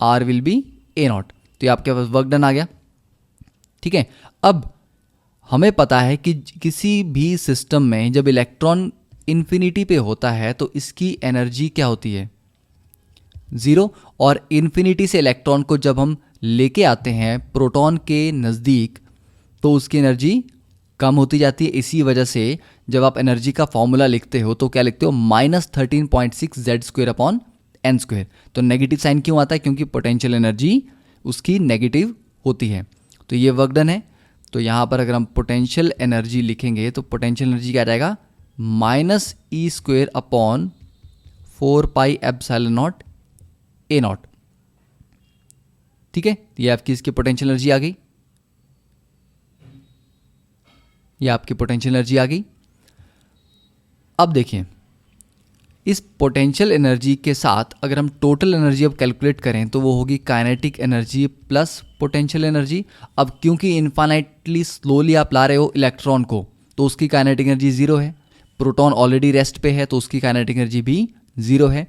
A: R will be A not. तो ये आपके पास वर्क डन आ गया। ठीक है, अब हमें पता है कि किसी भी सिस्टम में जब इलेक्ट्रॉन इन्फिनिटी पे होता है तो इसकी एनर्जी क्या होती है, 0। और इन्फिनिटी से इलेक्ट्रॉन को जब हम लेके आते हैं प्रोटॉन के नज़दीक तो उसकी एनर्जी कम होती जाती है। इसी वजह से जब आप एनर्जी का फॉर्मूला लिखते हो तो क्या लिखते हो, -13.6 Z² अपॉन n²। तो नेगेटिव साइन क्यों आता है, क्योंकि पोटेंशियल एनर्जी उसकी नेगेटिव होती है। तो ये वर्क डन है। तो यहाँ पर अगर हम पोटेंशियल एनर्जी लिखेंगे तो पोटेंशियल एनर्जी क्या आ जाएगा, -E² upon 4 pi epsilon not A not. ठीक है, ये आपकी इसकी पोटेंशियल एनर्जी आ गई, ये आपकी पोटेंशियल एनर्जी आ गई। अब देखिए इस पोटेंशियल एनर्जी के साथ अगर हम टोटल एनर्जी अब कैलकुलेट करें तो वो होगी kinetic energy plus potential energy. अब क्योंकि इन्फाइनाइटली स्लोली आप ला रहे हो इलेक्ट्रॉन को तो उसकी काइनेटिक एनर्जी 0 है, प्रोटॉन ऑलरेडी रेस्ट पे है तो उसकी काइनेटिक एनर्जी भी 0 है,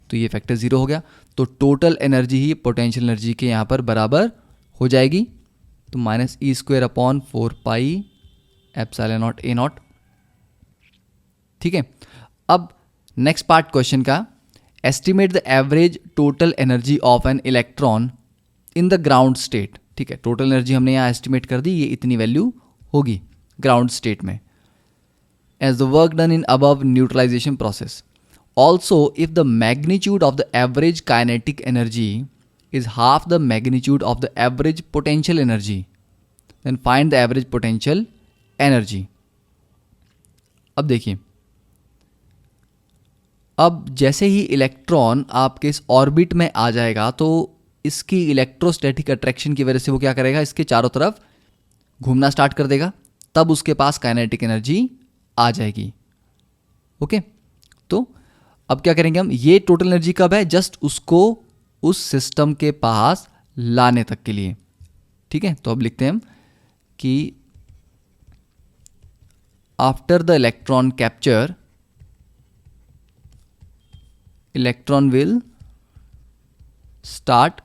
A: तो ये फैक्टर 0 हो गया। तो टोटल एनर्जी ही पोटेंशियल एनर्जी के यहाँ पर बराबर हो जाएगी, तो -E² upon 4 pi epsilon not A not. ठीक है, अब नेक्स्ट पार्ट क्वेश्चन का, estimate the average total energy of an electron in the ground state. ठीक है, टोटल एनर्जी हमने यहाँ एस्टिमेट कर दी, ये इतनी वैल्यू होगी ग्राउंड स्टेट में, as the work done in above neutralization process. Also if the magnitude of the average kinetic energy is half the magnitude of the average potential energy, then find the average potential energy. अब देखिए, अब जैसे ही electron आपके इस orbit में आ जाएगा तो इसकी इलेक्ट्रोस्टैटिक अट्रैक्शन की वजह से वो क्या करेगा, इसके चारों तरफ घूमना स्टार्ट कर देगा, तब उसके पास काइनेटिक एनर्जी आ जाएगी। ओके, तो अब क्या करेंगे हम, ये टोटल एनर्जी कब है, जस्ट उसको उस सिस्टम के पास लाने तक के लिए। ठीक है, तो अब लिखते हैं हम कि after the electron capture electron will start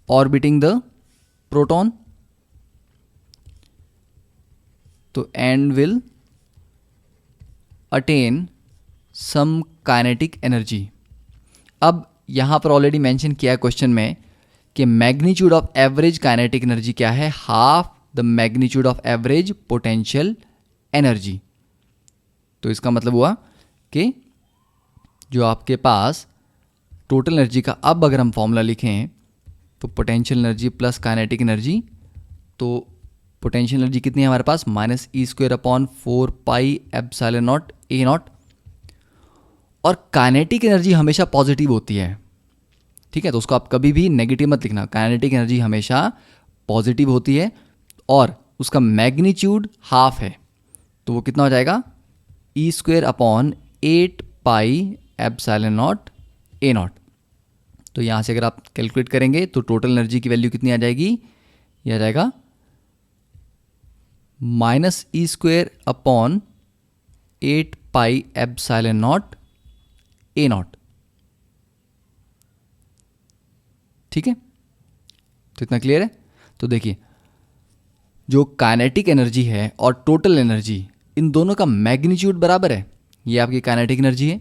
A: orbiting the proton, तो and will attain some kinetic energy। अब यहाँ पर ऑलरेडी मेंशन किया है क्वेश्चन में कि magnitude of average kinetic energy क्या है, half the magnitude of average potential energy. तो इसका मतलब हुआ कि जो आपके पास टोटल एनर्जी का, अब अगर हम फॉर्मूला लिखें तो potential energy plus kinetic energy, तो पोटेंशियल एनर्जी कितनी है हमारे पास, -E² upon 4 pi epsilon not A not. और काइनेटिक एनर्जी हमेशा पॉजिटिव होती है। ठीक है, तो उसको आप कभी भी नेगेटिव मत लिखना, काइनेटिक एनर्जी हमेशा पॉजिटिव होती है और उसका मैग्नीट्यूड हाफ है, तो वो कितना हो जाएगा, E² upon 8 pi epsilon not A not. तो यहाँ से अगर आप कैलकुलेट करेंगे तो टोटल एनर्जी की वैल्यू कितनी आ जाएगी, ये आ जाएगा -E² upon 8 pi epsilon not a not. ठीक है, तो इतना क्लियर है। तो देखिए जो काइनेटिक एनर्जी है और टोटल एनर्जी, इन दोनों का मैग्नीट्यूड बराबर है। ये आपकी काइनेटिक एनर्जी है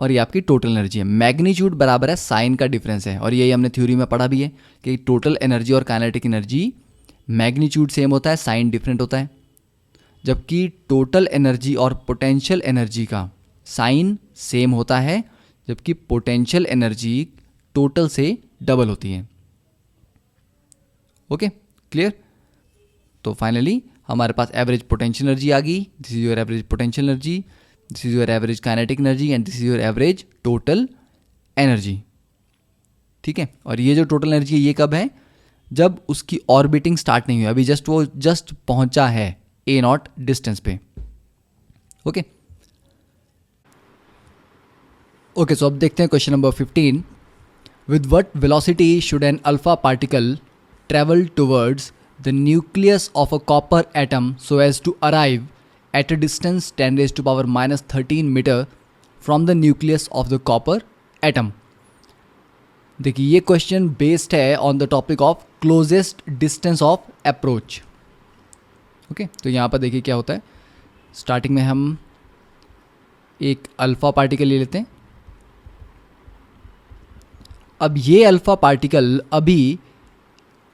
A: और ये आपकी टोटल एनर्जी है। मैग्नीट्यूड बराबर है साइन का डिफरेंस है, और यही हमने थ्योरी में पढ़ा भी है कि टोटल एनर्जी और काइनेटिक एनर्जी मैग्नीट्यूड सेम होता है, साइन डिफरेंट होता है। जबकि टोटल एनर्जी और पोटेंशियल एनर्जी का साइन सेम होता है, जबकि पोटेंशियल एनर्जी टोटल से डबल होती है। Okay, clear. तो फाइनली हमारे पास एवरेज पोटेंशियल एनर्जी आ गई। This is your average potential energy, this is your average kinetic energy and this is your average total energy. ठीक है, और ये जो टोटल एनर्जी है ये कब है, जब उसकी ऑर्बिटिंग स्टार्ट नहीं हुई, अभी वो जस्ट पहुंचा है ए नॉट डिस्टेंस पे। ओके ओके, सो अब देखते हैं question number 15। With what velocity should an alpha particle travel towards the nucleus of a copper atom so as to arrive at a distance 10⁻⁻13 meter from the nucleus of the copper atom। देखिए ये question based है on the topic of closest distance of approach. Okay, तो यहाँ पर देखिए क्या होता है। स्टार्टिंग में हम एक अल्फा पार्टिकल ले लेते हैं। अब ये अल्फा पार्टिकल अभी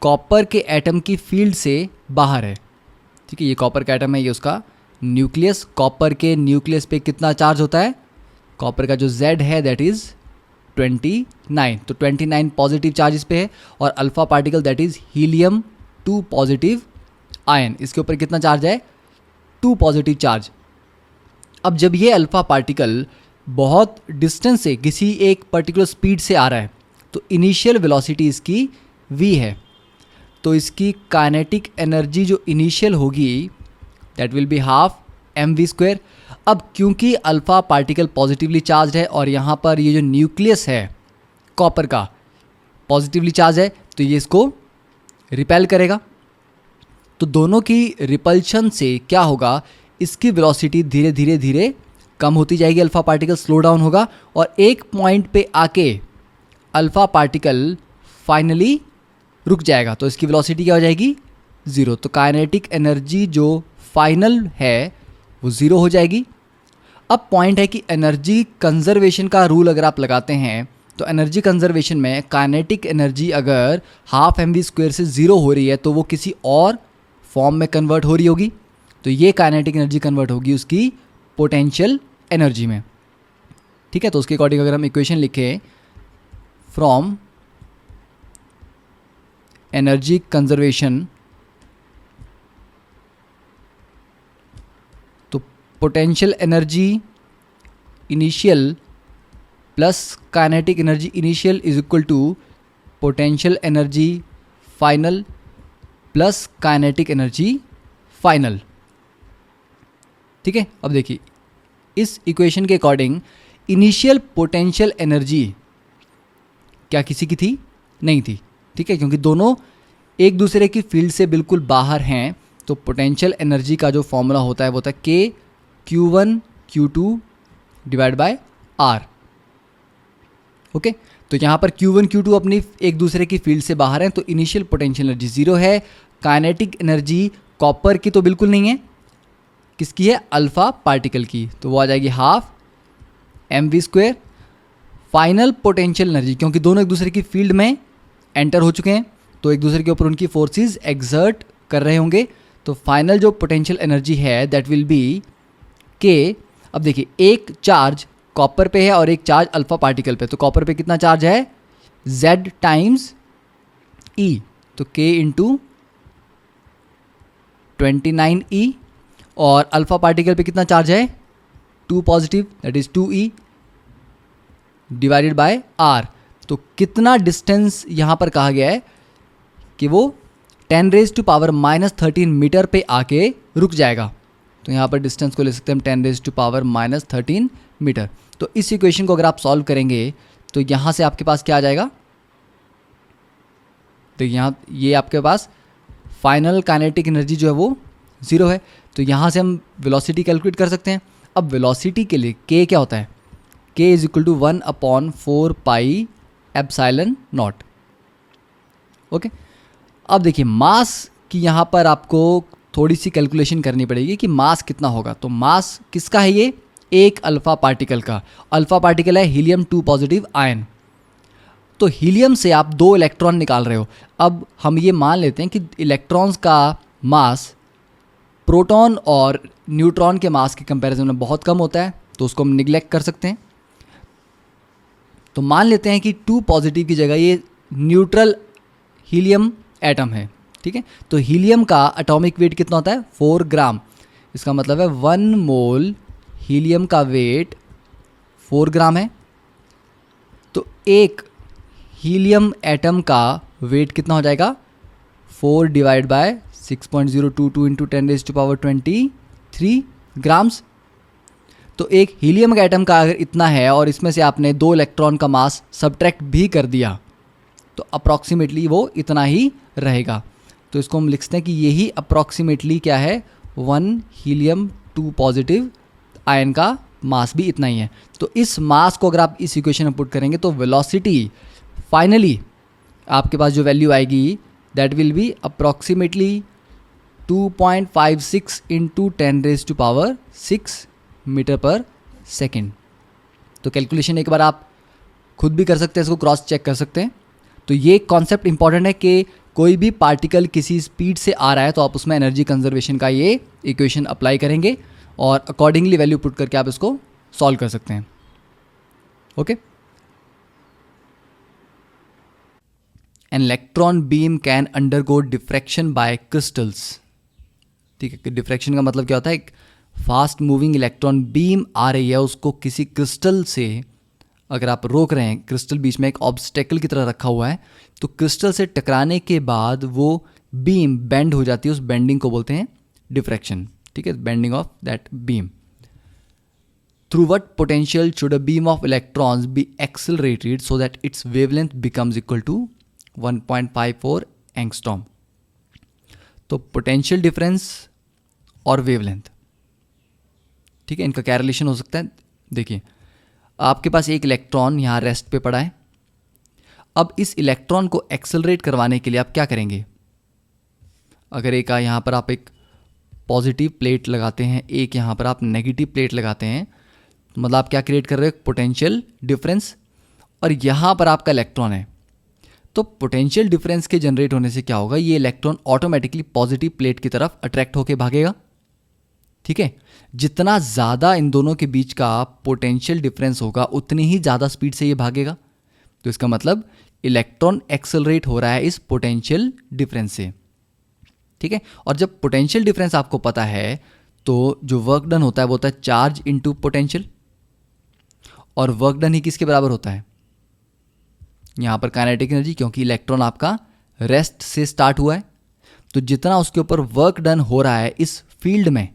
A: कॉपर के एटम की फील्ड से बाहर है। ठीक है, ये कॉपर का एटम है, ये उसका न्यूक्लियस। कॉपर के न्यूक्लियस पे कितना चार्ज होता है, कॉपर का जो Z है दैट इज़ 29, तो 29 पॉजिटिव चार्ज इस पे है। और alpha particle that is helium 2 positive ion, इसके ऊपर कितना चार्ज है, 2 पॉजिटिव चार्ज। अब जब ये अल्फा पार्टिकल बहुत डिस्टेंस से किसी एक पर्टिकुलर स्पीड से आ रहा है तो इनिशियल वेलोसिटी इसकी v है, तो इसकी काइनेटिक एनर्जी जो इनिशियल होगी that will be half mv²। अब क्योंकि अल्फा पार्टिकल पॉजिटिवली चार्ज है और यहाँ पर ये जो न्यूक्लियस है कॉपर का पॉजिटिवली चार्ज है, तो ये इसको रिपेल करेगा। तो दोनों की रिपल्शन से क्या होगा, इसकी वेलोसिटी धीरे धीरे धीरे कम होती जाएगी, अल्फा पार्टिकल स्लो डाउन होगा और एक पॉइंट पे आके अल्फा पार्टिकल फाइनली रुक जाएगा। तो इसकी वेलोसिटी क्या हो जाएगी, 0। तो काइनेटिक एनर्जी जो फाइनल है वो 0 हो जाएगी। अब पॉइंट है कि एनर्जी कंजर्वेशन का रूल अगर आप लगाते हैं तो एनर्जी कंजर्वेशन में काइनेटिक एनर्जी अगर हाफ mv² से 0 हो रही है तो वो किसी और फॉर्म में कन्वर्ट हो रही होगी। तो ये काइनेटिक एनर्जी कन्वर्ट होगी उसकी पोटेंशियल एनर्जी में। ठीक है, तो उसके अकॉर्डिंग अगर हम इक्वेशन लिखें फ्रॉम एनर्जी कंजर्वेशन, तो potential energy initial plus kinetic energy initial is equal to potential energy final plus kinetic energy final. ठीक है, अब देखिए इस इक्वेशन के अकॉर्डिंग इनिशियल पोटेंशियल एनर्जी क्या किसी की थी, नहीं थी। ठीक है, क्योंकि दोनों एक दूसरे की फील्ड से बिल्कुल बाहर हैं। तो पोटेंशियल एनर्जी का जो फॉर्मूला होता है वो होता है K Q1 Q2 divide by R। Okay, तो यहाँ पर Q1 Q2 अपनी एक दूसरे की फील्ड से बाहर हैं, तो इनिशियल पोटेंशियल एनर्जी 0 है। काइनेटिक एनर्जी कॉपर की तो बिल्कुल नहीं है, किसकी है, अल्फा पार्टिकल की, तो वो आ जाएगी half mv²। Final potential energy, क्योंकि दोनों एक दूसरे की फील्ड में एंटर हो चुके हैं तो एक दूसरे के ऊपर उनकी फोर्सेस एक्सर्ट कर रहे होंगे, तो फाइनल जो पोटेंशियल एनर्जी है दैट विल बी K। अब देखिए एक चार्ज कॉपर पे है और एक चार्ज अल्फा पार्टिकल पे, तो कॉपर पे कितना चार्ज है, Z टाइम्स E, तो K इंटू 29E। और अल्फा पार्टिकल पे कितना चार्ज है, 2 positive that is 2E divided by R। तो कितना डिस्टेंस यहाँ पर कहा गया है कि वो 10⁻⁻13 मीटर पे आके रुक जाएगा। तो यहाँ पर डिस्टेंस को ले सकते हैं हम 10⁻⁻13 मीटर। तो इस इक्वेशन को अगर आप सॉल्व करेंगे तो यहाँ से आपके पास क्या आ जाएगा, तो यहाँ ये आपके पास फाइनल काइनेटिक एनर्जी जो है वो 0 है। तो यहाँ से हम वेलोसिटी कैलकुलेट कर सकते हैं। अब वेलोसिटी के लिए k क्या होता है, k is equal to 1/4 pi epsilon naught. Okay, अब देखिए मास की यहाँ पर आपको थोड़ी सी कैलकुलेशन करनी पड़ेगी कि मास कितना होगा। तो मास किसका है, ये एक अल्फा पार्टिकल का। अल्फा पार्टिकल है हीलियम 2 पॉजिटिव आयन। तो हीलियम से आप 2 इलेक्ट्रॉन निकाल रहे हो। अब हम ये मान लेते हैं कि इलेक्ट्रॉन्स का मास प्रोटॉन और न्यूट्रॉन के मास के कंपैरिजन में बहुत कम होता है, तो उसको हम निगलेक्ट कर सकते हैं। तो मान लेते हैं कि 2 पॉजिटिव की जगह ये न्यूट्रल हीलियम एटम है, ठीक है। तो हीलियम का एटॉमिक वेट कितना होता है, 4 ग्राम। इसका मतलब है 1 मोल हीलियम का वेट 4 ग्राम है। तो एक हीलियम एटम का वेट कितना हो जाएगा, 4 डिवाइड बाय 6.022 इंटू 10⁻23 ग्राम्स। तो एक हीलियम का एटम का अगर इतना है और इसमें से आपने 2 इलेक्ट्रॉन का मास सब्ट्रैक्ट भी कर दिया तो अप्रॉक्सीमेटली वो इतना ही रहेगा। तो इसको हम लिखते हैं कि यही अप्रॉक्सीमेटली क्या है, 1 हीलियम 2 पॉजिटिव आयन का मास भी इतना ही है। तो इस मास को अगर आप इस इक्वेशन में पुट करेंगे तो वेलोसिटी फाइनली आपके पास जो वैल्यू आएगी that will be approximately 2.56 into 10⁻6 metre per second. तो कैलकुलेशन एक बार आप खुद भी कर सकते हैं, इसको क्रॉस चेक कर सकते हैं। तो ये कॉन्सेप्ट इंपॉर्टेंट है कि कोई भी पार्टिकल किसी स्पीड से आ रहा है तो आप उसमें एनर्जी कंजर्वेशन का ये इक्वेशन अप्लाई करेंगे और अकॉर्डिंगली वैल्यू पुट करके आप इसको सॉल्व कर सकते हैं। Okay, an electron beam can undergo diffraction by crystals. ठीक है, डिफ्रैक्शन का मतलब क्या होता है, एक फास्ट मूविंग इलेक्ट्रॉन बीम आ रही है, उसको किसी क्रिस्टल से अगर आप रोक रहे हैं, क्रिस्टल बीच में एक ऑब्स्टेकल की तरह रखा हुआ है, तो क्रिस्टल से टकराने के बाद वो बीम बेंड हो जाती है, उस बेंडिंग को बोलते हैं डिफ्रैक्शन। ठीक है, bending of that beam. Through what potential should a beam of electrons be accelerated so that its wavelength becomes equal to 1.54 angstrom. तो पोटेंशियल डिफरेंस और वेवलेंथ, ठीक है, इनका क्या रिलेशन हो सकता है। देखिए, आपके पास एक इलेक्ट्रॉन यहाँ रेस्ट पे पड़ा है। अब इस इलेक्ट्रॉन को एक्सेलरेट करवाने के लिए आप क्या करेंगे, अगर एक यहाँ पर आप एक पॉजिटिव प्लेट लगाते हैं, एक यहाँ पर आप नेगेटिव प्लेट लगाते हैं, तो मतलब आप क्या क्रिएट कर रहे हो, पोटेंशियल डिफरेंस। और यहाँ पर आपका इलेक्ट्रॉन है, तो पोटेंशियल डिफरेंस के जनरेट होने से क्या होगा, ये इलेक्ट्रॉन ऑटोमेटिकली पॉजिटिव प्लेट की तरफ अट्रैक्ट होकर भागेगा। ठीक है, जितना ज़्यादा इन दोनों के बीच का पोटेंशियल डिफरेंस होगा उतनी ही ज़्यादा स्पीड से ये भागेगा। तो इसका मतलब इलेक्ट्रॉन एक्सेलरेट हो रहा है इस पोटेंशियल डिफरेंस से। ठीक है, और जब पोटेंशियल डिफरेंस आपको पता है तो जो वर्क डन होता है वो होता है चार्ज इनटू पोटेंशियल। और वर्क डन ही किसके बराबर होता है, यहाँ पर काइनेटिक एनर्जी, क्योंकि इलेक्ट्रॉन आपका रेस्ट से स्टार्ट हुआ है। तो जितना उसके ऊपर वर्क डन हो रहा है इस फील्ड में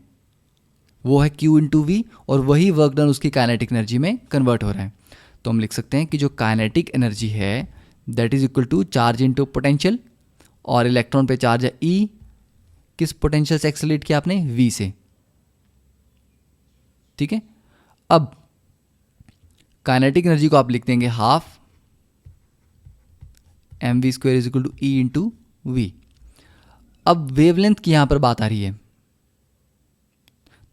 A: वो है Q इंटू वी, और वही वर्क डन उसकी काइनेटिक एनर्जी में कन्वर्ट हो रहा है। तो हम लिख सकते हैं कि जो काइनेटिक एनर्जी है that is equal to charge into potential, और इलेक्ट्रॉन पे चार्ज है E, किस पोटेंशियल से एक्सेलरेट किया आपने, V से। ठीक है, अब काइनेटिक एनर्जी को आप लिख देंगे half mv² is equal to E into V. अब वेवलेंथ की यहां पर बात आ रही है,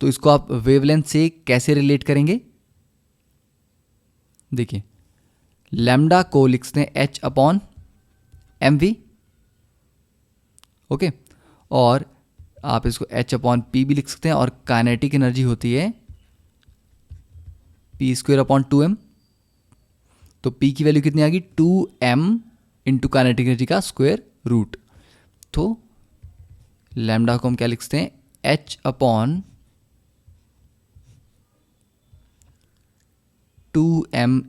A: तो इसको आप वेवलेंथ से कैसे रिलेट करेंगे। देखिए, लैम्डा को लिखते हैं h/mv, ओके, और आप इसको h/p भी लिख सकते हैं, और काइनेटिक एनर्जी होती है p²/2m। तो p की वैल्यू कितनी आ गई, 2m इंटू काइनेटिक एनर्जी का स्क्वायर रूट। तो लैम्डा को हम क्या लिखते हैं, h/2m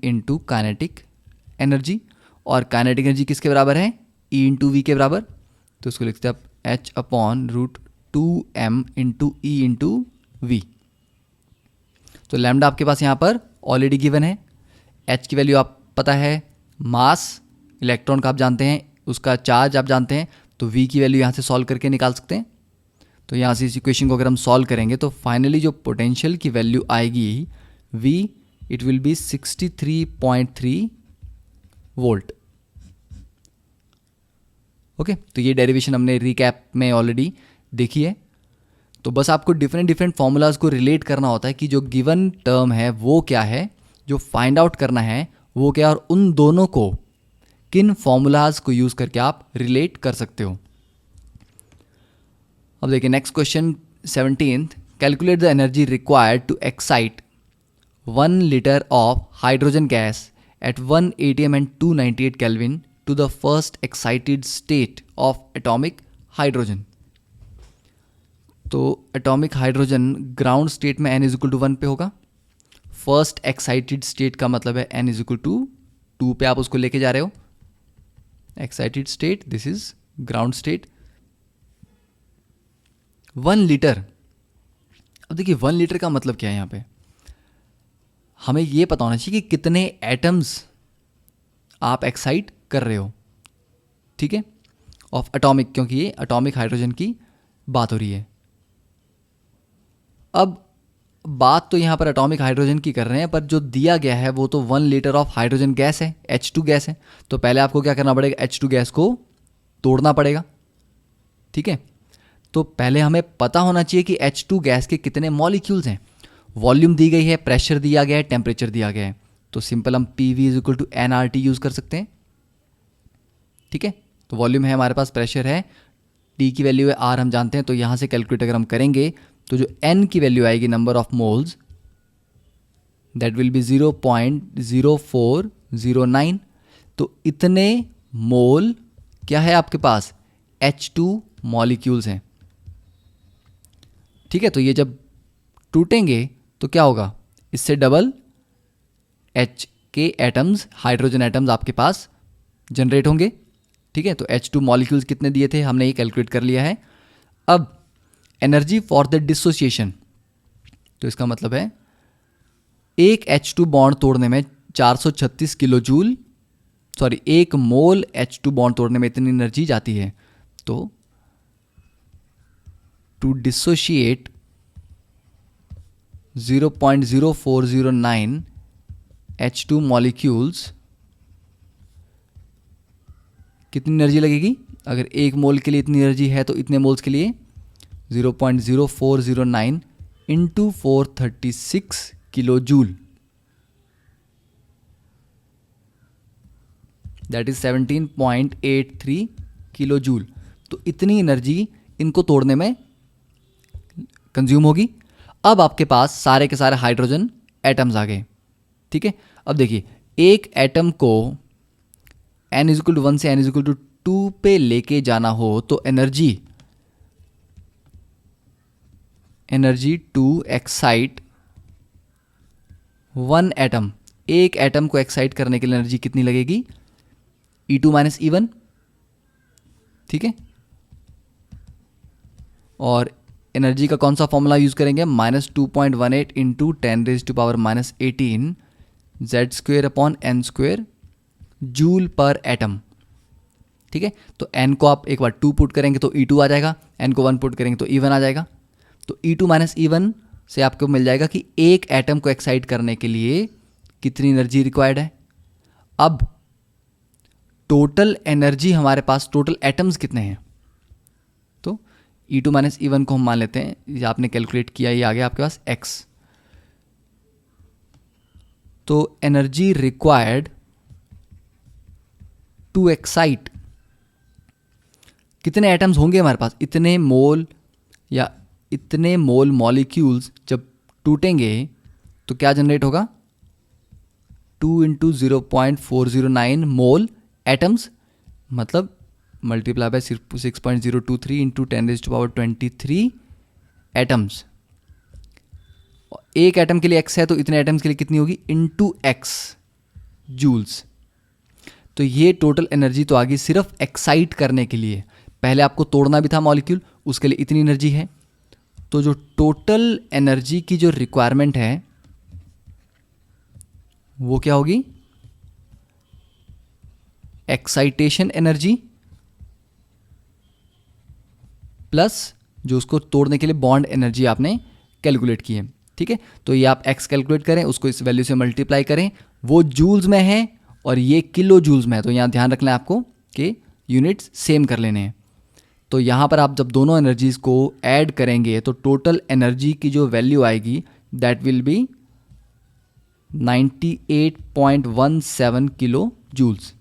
A: इंटू काइनेटिक एनर्जी, और काइनेटिक एनर्जी किसके बराबर है, E इंटू वी के बराबर। तो इसको लिखते हैं आप h/√2m into E into V। तो लैम्डा आपके पास यहाँ पर ऑलरेडी गिवन है, H की वैल्यू आप पता है, मास इलेक्ट्रॉन का आप जानते हैं, उसका चार्ज आप जानते हैं, तो V की वैल्यू यहाँ से सॉल्व करके निकाल सकते हैं। तो यहाँ से इस इक्वेशन को अगर हम सॉल्व करेंगे तो फाइनली जो पोटेंशियल की वैल्यू आएगी V, it will be 63.3 volt. Okay, तो ये डेरिवेशन हमने रिकैप में ऑलरेडी देखी है। तो बस आपको डिफरेंट फॉर्मूलाज को रिलेट करना होता है कि जो गिवन टर्म है वो क्या है, जो फाइंड आउट करना है वो क्या है, और उन दोनों को किन फॉर्मूलाज को यूज करके आप रिलेट कर सकते हो। अब देखिए next question 17th, calculate the energy required to excite 1 liter of hydrogen gas at 1 atm and 298 Kelvin to the first excited state of atomic hydrogen। तो एटॉमिक हाइड्रोजन ग्राउंड स्टेट में n is equal to 1 पे होगा। First excited state का मतलब है n is equal to 2 पे आप उसको लेके जा रहे हो। Excited state, this is ground state. 1 litre, अब देखिए 1 लीटर का मतलब क्या है, यहाँ पे हमें ये पता होना चाहिए कि कितने एटम्स आप एक्साइट कर रहे हो, ठीक है, ऑफ एटॉमिक, क्योंकि ये एटॉमिक हाइड्रोजन की बात हो रही है। अब बात तो यहाँ पर एटॉमिक हाइड्रोजन की कर रहे हैं, पर जो दिया गया है वो तो 1 लीटर ऑफ हाइड्रोजन गैस है, H2 गैस है। तो पहले आपको क्या करना पड़ेगा, H2 गैस को तोड़ना पड़ेगा, ठीक है। तो पहले हमें पता होना चाहिए कि H2 गैस के कितने मॉलिक्यूल्स हैं। वॉल्यूम दी गई है, प्रेशर दिया गया है, टेम्परेचर दिया गया है, तो सिंपल हम PV is equal to nRT use कर सकते हैं, ठीक है। तो वॉल्यूम है हमारे पास, प्रेशर है, T की वैल्यू है R हम जानते हैं, तो यहाँ से कैलकुलेट अगर हम करेंगे तो जो N की वैल्यू आएगी, number of moles, that will B 0.0409। तो इतने मोल क्या है आपके पास, H2 मॉलिक्यूल्स हैं, ठीक है। तो ये जब टूटेंगे तो क्या होगा, इससे डबल H के एटम्स, हाइड्रोजन एटम्स आपके पास जनरेट होंगे, ठीक है। तो H2 मॉलिक्यूल्स कितने दिए थे हमने ये कैलकुलेट कर लिया है। अब एनर्जी फॉर द डिसोसिएशन, तो इसका मतलब है एक H2 बॉन्ड तोड़ने में 436 किलो जूल, सॉरी 1 मोल H2 बॉन्ड तोड़ने में इतनी एनर्जी जाती है। तो टू डिसोशिएट 0.0409 H2 मॉलिक्यूल्स, कितनी एनर्जी लगेगी, अगर 1 मोल के लिए इतनी एनर्जी है तो इतने मोल्स के लिए 0.0409 into 436 kilo joule, that is 17.83 kilo joule. तो इतनी एनर्जी इनको तोड़ने में कंज्यूम होगी। अब आपके पास सारे के सारे हाइड्रोजन एटम्स आ गए, ठीक है। अब देखिए एक एटम को n इज इक्वल टू 1 से n इज इक्वल टू 2 पे लेके जाना हो तो एनर्जी टू एक्साइट 1 एटम, एक एटम को एक्साइट करने के लिए एनर्जी कितनी लगेगी, E2 माइनस E1, ठीक है। और एनर्जी का कौन सा फॉर्मूला यूज करेंगे, -2.18 into 10⁻⁻18 Z² upon n² joule पर एटम, ठीक है। तो n को आप एक बार 2 पुट करेंगे तो E2 आ जाएगा, n को 1 पुट करेंगे तो E1 आ जाएगा। तो E2 माइनस E1 से आपको मिल जाएगा कि एक एटम को एक्साइट करने के लिए कितनी एनर्जी रिक्वायर्ड है। अब टोटल एनर्जी हमारे पास, टोटल एटम्स कितने हैं, तो E2 माइनस E1 को हम मान लेते हैं, ये आपने कैलकुलेट किया, ये आ गया आपके पास x। तो एनर्जी रिक्वायर्ड टू एक्साइट, कितने एटम्स होंगे हमारे पास, इतने मोल या इतने मोल मॉलिक्यूल्स जब टूटेंगे तो क्या जनरेट होगा, 2 इंटू 0.409 मोल एटम्स, मतलब मल्टीप्लाई बाय 6.023 इंटू 10⁻23 एटम्स। एक एटम के लिए x है तो इतने एटम्स के लिए कितनी होगी, इंटू x जूल्स। तो ये टोटल एनर्जी तो आ गई सिर्फ एक्साइट करने के लिए, पहले आपको तोड़ना भी था मॉलिक्यूल, उसके लिए इतनी एनर्जी है। तो जो टोटल एनर्जी की जो रिक्वायरमेंट है वो क्या होगी, एक्साइटेशन एनर्जी प्लस जो उसको तोड़ने के लिए बॉन्ड एनर्जी आपने कैलकुलेट की है। ठीक है, तो ये आप x कैलकुलेट करें, उसको इस वैल्यू से मल्टीप्लाई करें, वो जूल्स में है और ये किलो जूल्स में है, तो यहाँ ध्यान रखना है आपको कि यूनिट्स सेम कर लेने हैं। तो यहाँ पर आप जब दोनों एनर्जीज को ऐड करेंगे तो टोटल एनर्जी की जो वैल्यू आएगी that will be 98.17 kilo joules.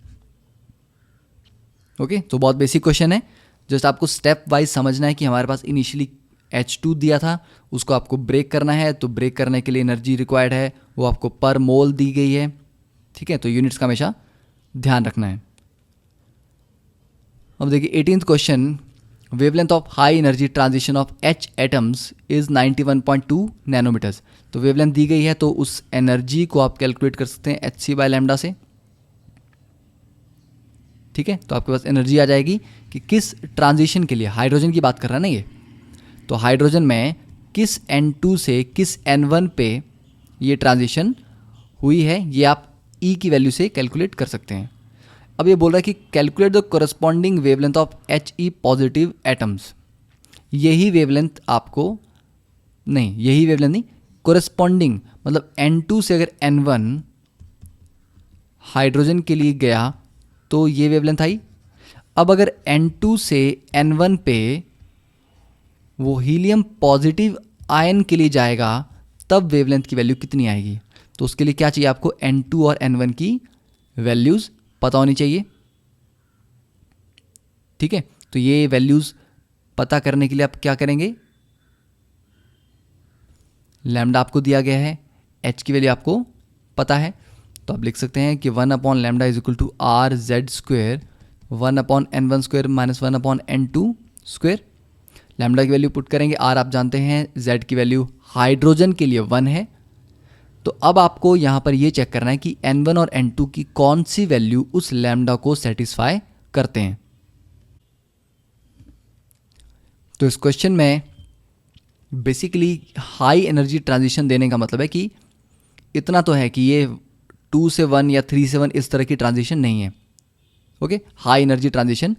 A: Okay, तो बहुत बेसिक क्वेश्चन है, जस्ट आपको स्टेप वाइज समझना है कि हमारे पास इनिशियली H2 दिया था, उसको आपको ब्रेक करना है, तो ब्रेक करने के लिए एनर्जी रिक्वायर्ड है वो आपको पर मोल दी गई है। ठीक है, तो यूनिट्स का हमेशा ध्यान रखना है। अब देखिए 18th question, wavelength of high energy transition of H atoms is 91.2 nanometres. तो वेवलेंथ दी गई है, तो उस एनर्जी को आप कैलकुलेट कर सकते हैं hc/λ से। ठीक है, तो आपके पास एनर्जी आ जाएगी कि किस ट्रांजिशन के लिए, हाइड्रोजन की बात कर रहा है ना ये, तो हाइड्रोजन में किस N2 से किस N1 पे ये ट्रांजिशन हुई है, ये आप E की वैल्यू से कैलकुलेट कर सकते हैं। अब ये बोल रहा है कि calculate the corresponding wavelength of He positive atoms. यही वेवलेंथ आपको नहीं, यही वेवलेंथ नहीं, कोरस्पॉन्डिंग मतलब N2 से अगर N1 हाइड्रोजन के लिए गया तो ये वेवलेंथ आई। अब अगर N2 से N1 पे वो हीलियम पॉजिटिव आयन के लिए जाएगा तब वेवलेंथ की वैल्यू कितनी आएगी, तो उसके लिए क्या चाहिए आपको, N2 और N1 की वैल्यूज़ पता होनी चाहिए। ठीक है, तो ये वैल्यूज़ पता करने के लिए आप क्या करेंगे, लैम्डा आपको दिया गया है, H की वैल्यू आपको पता है, तो आप लिख सकते हैं कि 1/λ is equal to R Z square 1/n1 square minus 1/n2 square. Lambda की वैल्यू पुट करेंगे, आर आप जानते हैं, जेड की वैल्यू हाइड्रोजन के लिए 1 है। तो अब आपको यहाँ पर ये चेक करना है कि N1 और N2 की कौन सी वैल्यू उस लैम्डा को सेटिस्फाई करते हैं। तो इस क्वेश्चन में बेसिकली हाई एनर्जी ट्रांजिशन देने का मतलब है कि इतना तो है कि ये 2 से 1 या 3 से 1 इस तरह की ट्रांजिशन नहीं है। ओके, हाई एनर्जी ट्रांजिशन,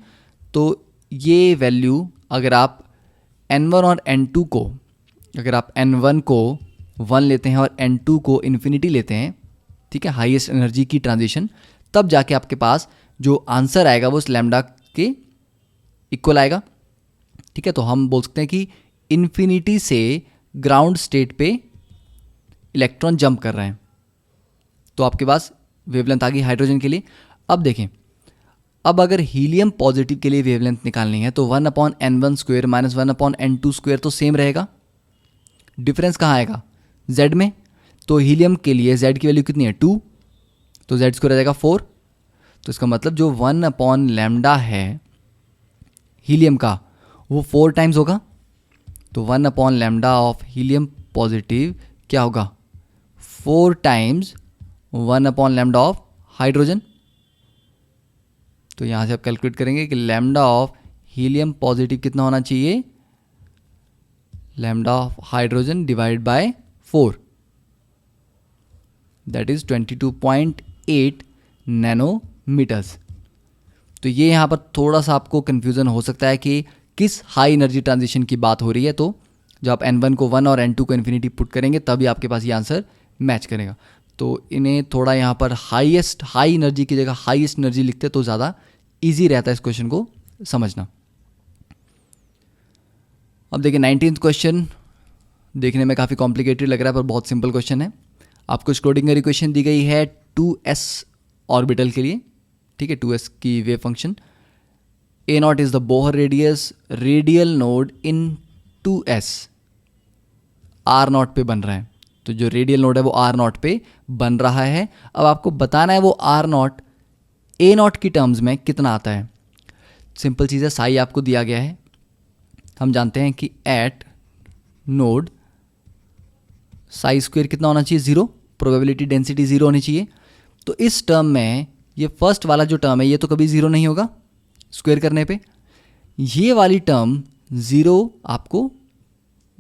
A: तो ये वैल्यू अगर आप N1 और N2 को, अगर आप N1 को 1 लेते हैं और N2 को इन्फिनिटी लेते हैं, ठीक है, हाईएस्ट एनर्जी की ट्रांजिशन, तब जाके आपके पास जो आंसर आएगा वो उस लैम्डा के इक्वल आएगा। ठीक है, तो हम बोल सकते हैं कि इन्फिनिटी से ग्राउंड स्टेट पे इलेक्ट्रॉन जंप कर रहे हैं, तो आपके पास वेवलेंथ आ गई हाइड्रोजन के लिए। अब देखें, अब अगर हीलियम पॉजिटिव के लिए वेवलेंथ निकालनी है तो 1/n1 square minus 1/n2 square तो सेम रहेगा, डिफरेंस कहाँ आएगा, z में। तो हीलियम के लिए z की वैल्यू कितनी है 2, तो z स्क्वेयर आ जाएगा 4। तो इसका मतलब जो 1/λ है हीलियम का वो 4 टाइम्स होगा, तो 1/λ ऑफ हीलियम पॉजिटिव क्या होगा, 4 टाइम्स 1/λ ऑफ हाइड्रोजन। तो यहाँ से आप कैलकुलेट करेंगे कि लैम्डा ऑफ हीलियम पॉजिटिव कितना होना चाहिए, lambda of hydrogen divide by 4, that is 22.8 nanometres. तो ये यहाँ पर थोड़ा सा आपको कन्फ्यूज़न हो सकता है कि किस हाई एनर्जी ट्रांजिशन की बात हो रही है। तो जब आप N1 को 1 और N2 को इन्फिनिटी पुट करेंगे तभी आपके पास ये आंसर मैच करेगा। तो इन्हें थोड़ा यहाँ पर हाई एनर्जी की जगह हाईएस्ट एनर्जी लिखते तो ज़्यादा इजी रहता है इस क्वेश्चन को समझना। अब देखिए 19th क्वेश्चन देखने में काफ़ी कॉम्प्लिकेटेड लग रहा है पर बहुत सिंपल क्वेश्चन है। आपको श्रोडिंगर इक्वेशन दी गई है 2s ऑर्बिटल के लिए, ठीक है, 2s की wave function. A0 is the Bohr radius, radial node in 2s R0 पे बन रहा है। तो जो रेडियल नोड है वो R0 पे बन रहा है। अब आपको बताना है वो R0 A0 की टर्म्स में कितना आता है। सिंपल चीज़ है, साई आपको दिया गया है, हम जानते हैं कि एट नोड साई स्क्वायर कितना होना चाहिए, 0, प्रोबेबिलिटी डेंसिटी 0 होनी चाहिए। तो इस टर्म में ये फर्स्ट वाला जो टर्म है ये तो कभी 0 नहीं होगा स्क्वायर करने पे, ये वाली टर्म 0 आपको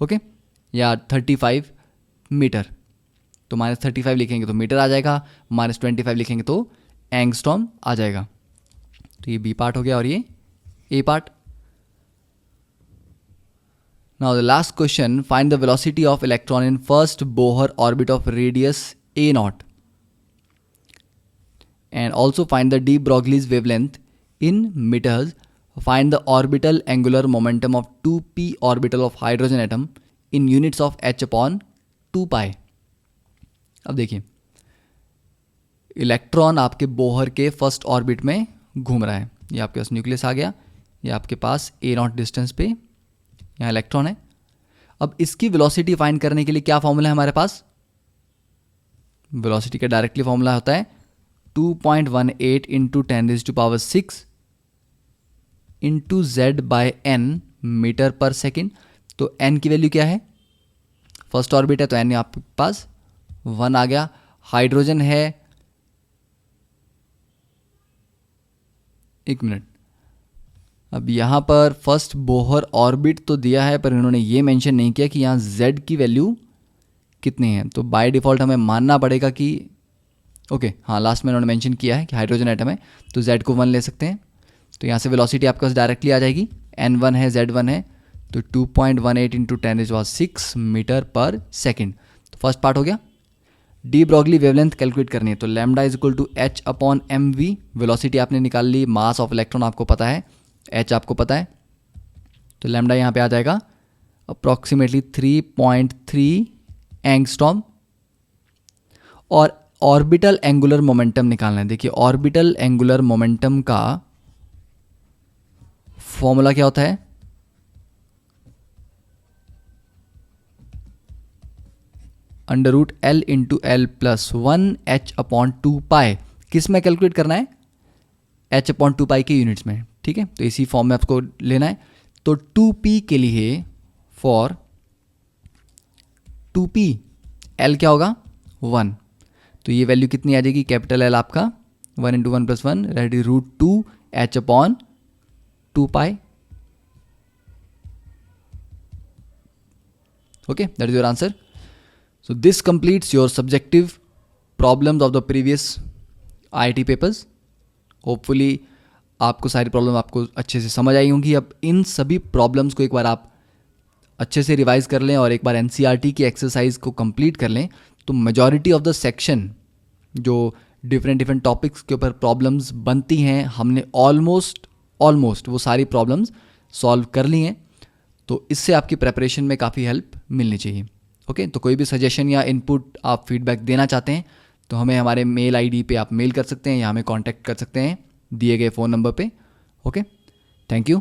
A: ओके, या 35 मीटर। तो -35 लिखेंगे तो मीटर आ जाएगा, -25 लिखेंगे तो एंगस्ट्रॉम आ जाएगा। तो ये बी पार्ट हो गया और ये a part. Now the last question, find the velocity of electron in first Bohr orbit of radius a naught and also find the de Broglie's wavelength in metres. Find the orbital angular momentum of 2p orbital of hydrogen atom in units of h/2π। अब देखिए, electron आपके Bohr के first orbit में घूम रहा है। ये आपके पास न्यूक्लियस आ गया, ये आपके पास ए नॉट डिस्टेंस पे यहाँ इलेक्ट्रॉन है। अब इसकी वेलोसिटी फाइंड करने के लिए क्या फॉर्मूला है हमारे पास? वेलोसिटी का डायरेक्टली फॉर्मूला होता है 2.18 into 10⁶ into z/n metre per second. तो n की वैल्यू क्या है? फर्स्ट ऑर्बिट है तो n आपके पास 1 आ गया। हाइड्रोजन है, एक मिनट, अब यहाँ पर फर्स्ट बोहर ऑर्बिट तो दिया है पर इन्होंने ये मेंशन नहीं किया कि यहाँ z की वैल्यू कितनी है। तो बाय डिफ़ॉल्ट हमें मानना पड़ेगा कि ओके, हाँ लास्ट में इन्होंने मेंशन किया है कि हाइड्रोजन एटम है तो z को 1 ले सकते हैं। तो यहाँ से वेलोसिटी आपके पास डायरेक्टली आ जाएगी, n1 है z1 है तो 2.18 इंटू 10⁶ मीटर पर सेकेंड। तो फर्स्ट पार्ट हो गया। डी ब्रॉगली वेवलेंथ कैलकुलेट करनी है तो lambda is equal to h/mv। Velocity आपने निकाल ली, मास ऑफ इलेक्ट्रॉन आपको पता है, h आपको पता है, तो लैम्डा यहाँ पे आ जाएगा अप्रॉक्सीमेटली 3.3 एंगस्ट्रॉम। और ऑर्बिटल एंगुलर मोमेंटम निकालना है। देखिए, ऑर्बिटल एंगुलर मोमेंटम का फॉर्मूला क्या होता है? √L into L plus 1 h/2π। किस में कैलकुलेट करना है? h/2π के यूनिट्स में, ठीक है। तो इसी फॉर्म में आपको लेना है। तो 2p के लिए फॉर 2p L क्या होगा? 1। तो ये वैल्यू कितनी आ जाएगी? कैपिटल L आपका 1 into 1 plus 1 ready √2 h/2π। Okay, that is your answer. So this completes your subjective problems of the previous IIT papers. Hopefully आपको सारी प्रॉब्लम आपको अच्छे से समझ आई होंगी। अब इन सभी प्रॉब्लम्स को एक बार आप अच्छे से रिवाइज कर लें और एक बार NCERT की एक्सरसाइज को कंप्लीट कर लें तो मेजॉरिटी ऑफ द सेक्शन जो डिफरेंट टॉपिक्स के ऊपर प्रॉब्लम्स बनती हैं हमने ऑलमोस्ट वो सारी प्रॉब्लम्स सॉल्व कर ली हैं। तो इससे आपकी प्रेपरेशन में काफ़ी हेल्प मिलनी चाहिए। ओके, तो कोई भी सजेशन या इनपुट आप फीडबैक देना चाहते हैं तो हमें हमारे मेल आईडी पे आप मेल कर सकते हैं या हमें कांटेक्ट कर सकते हैं दिए गए फ़ोन नंबर पे। Okay, thank you.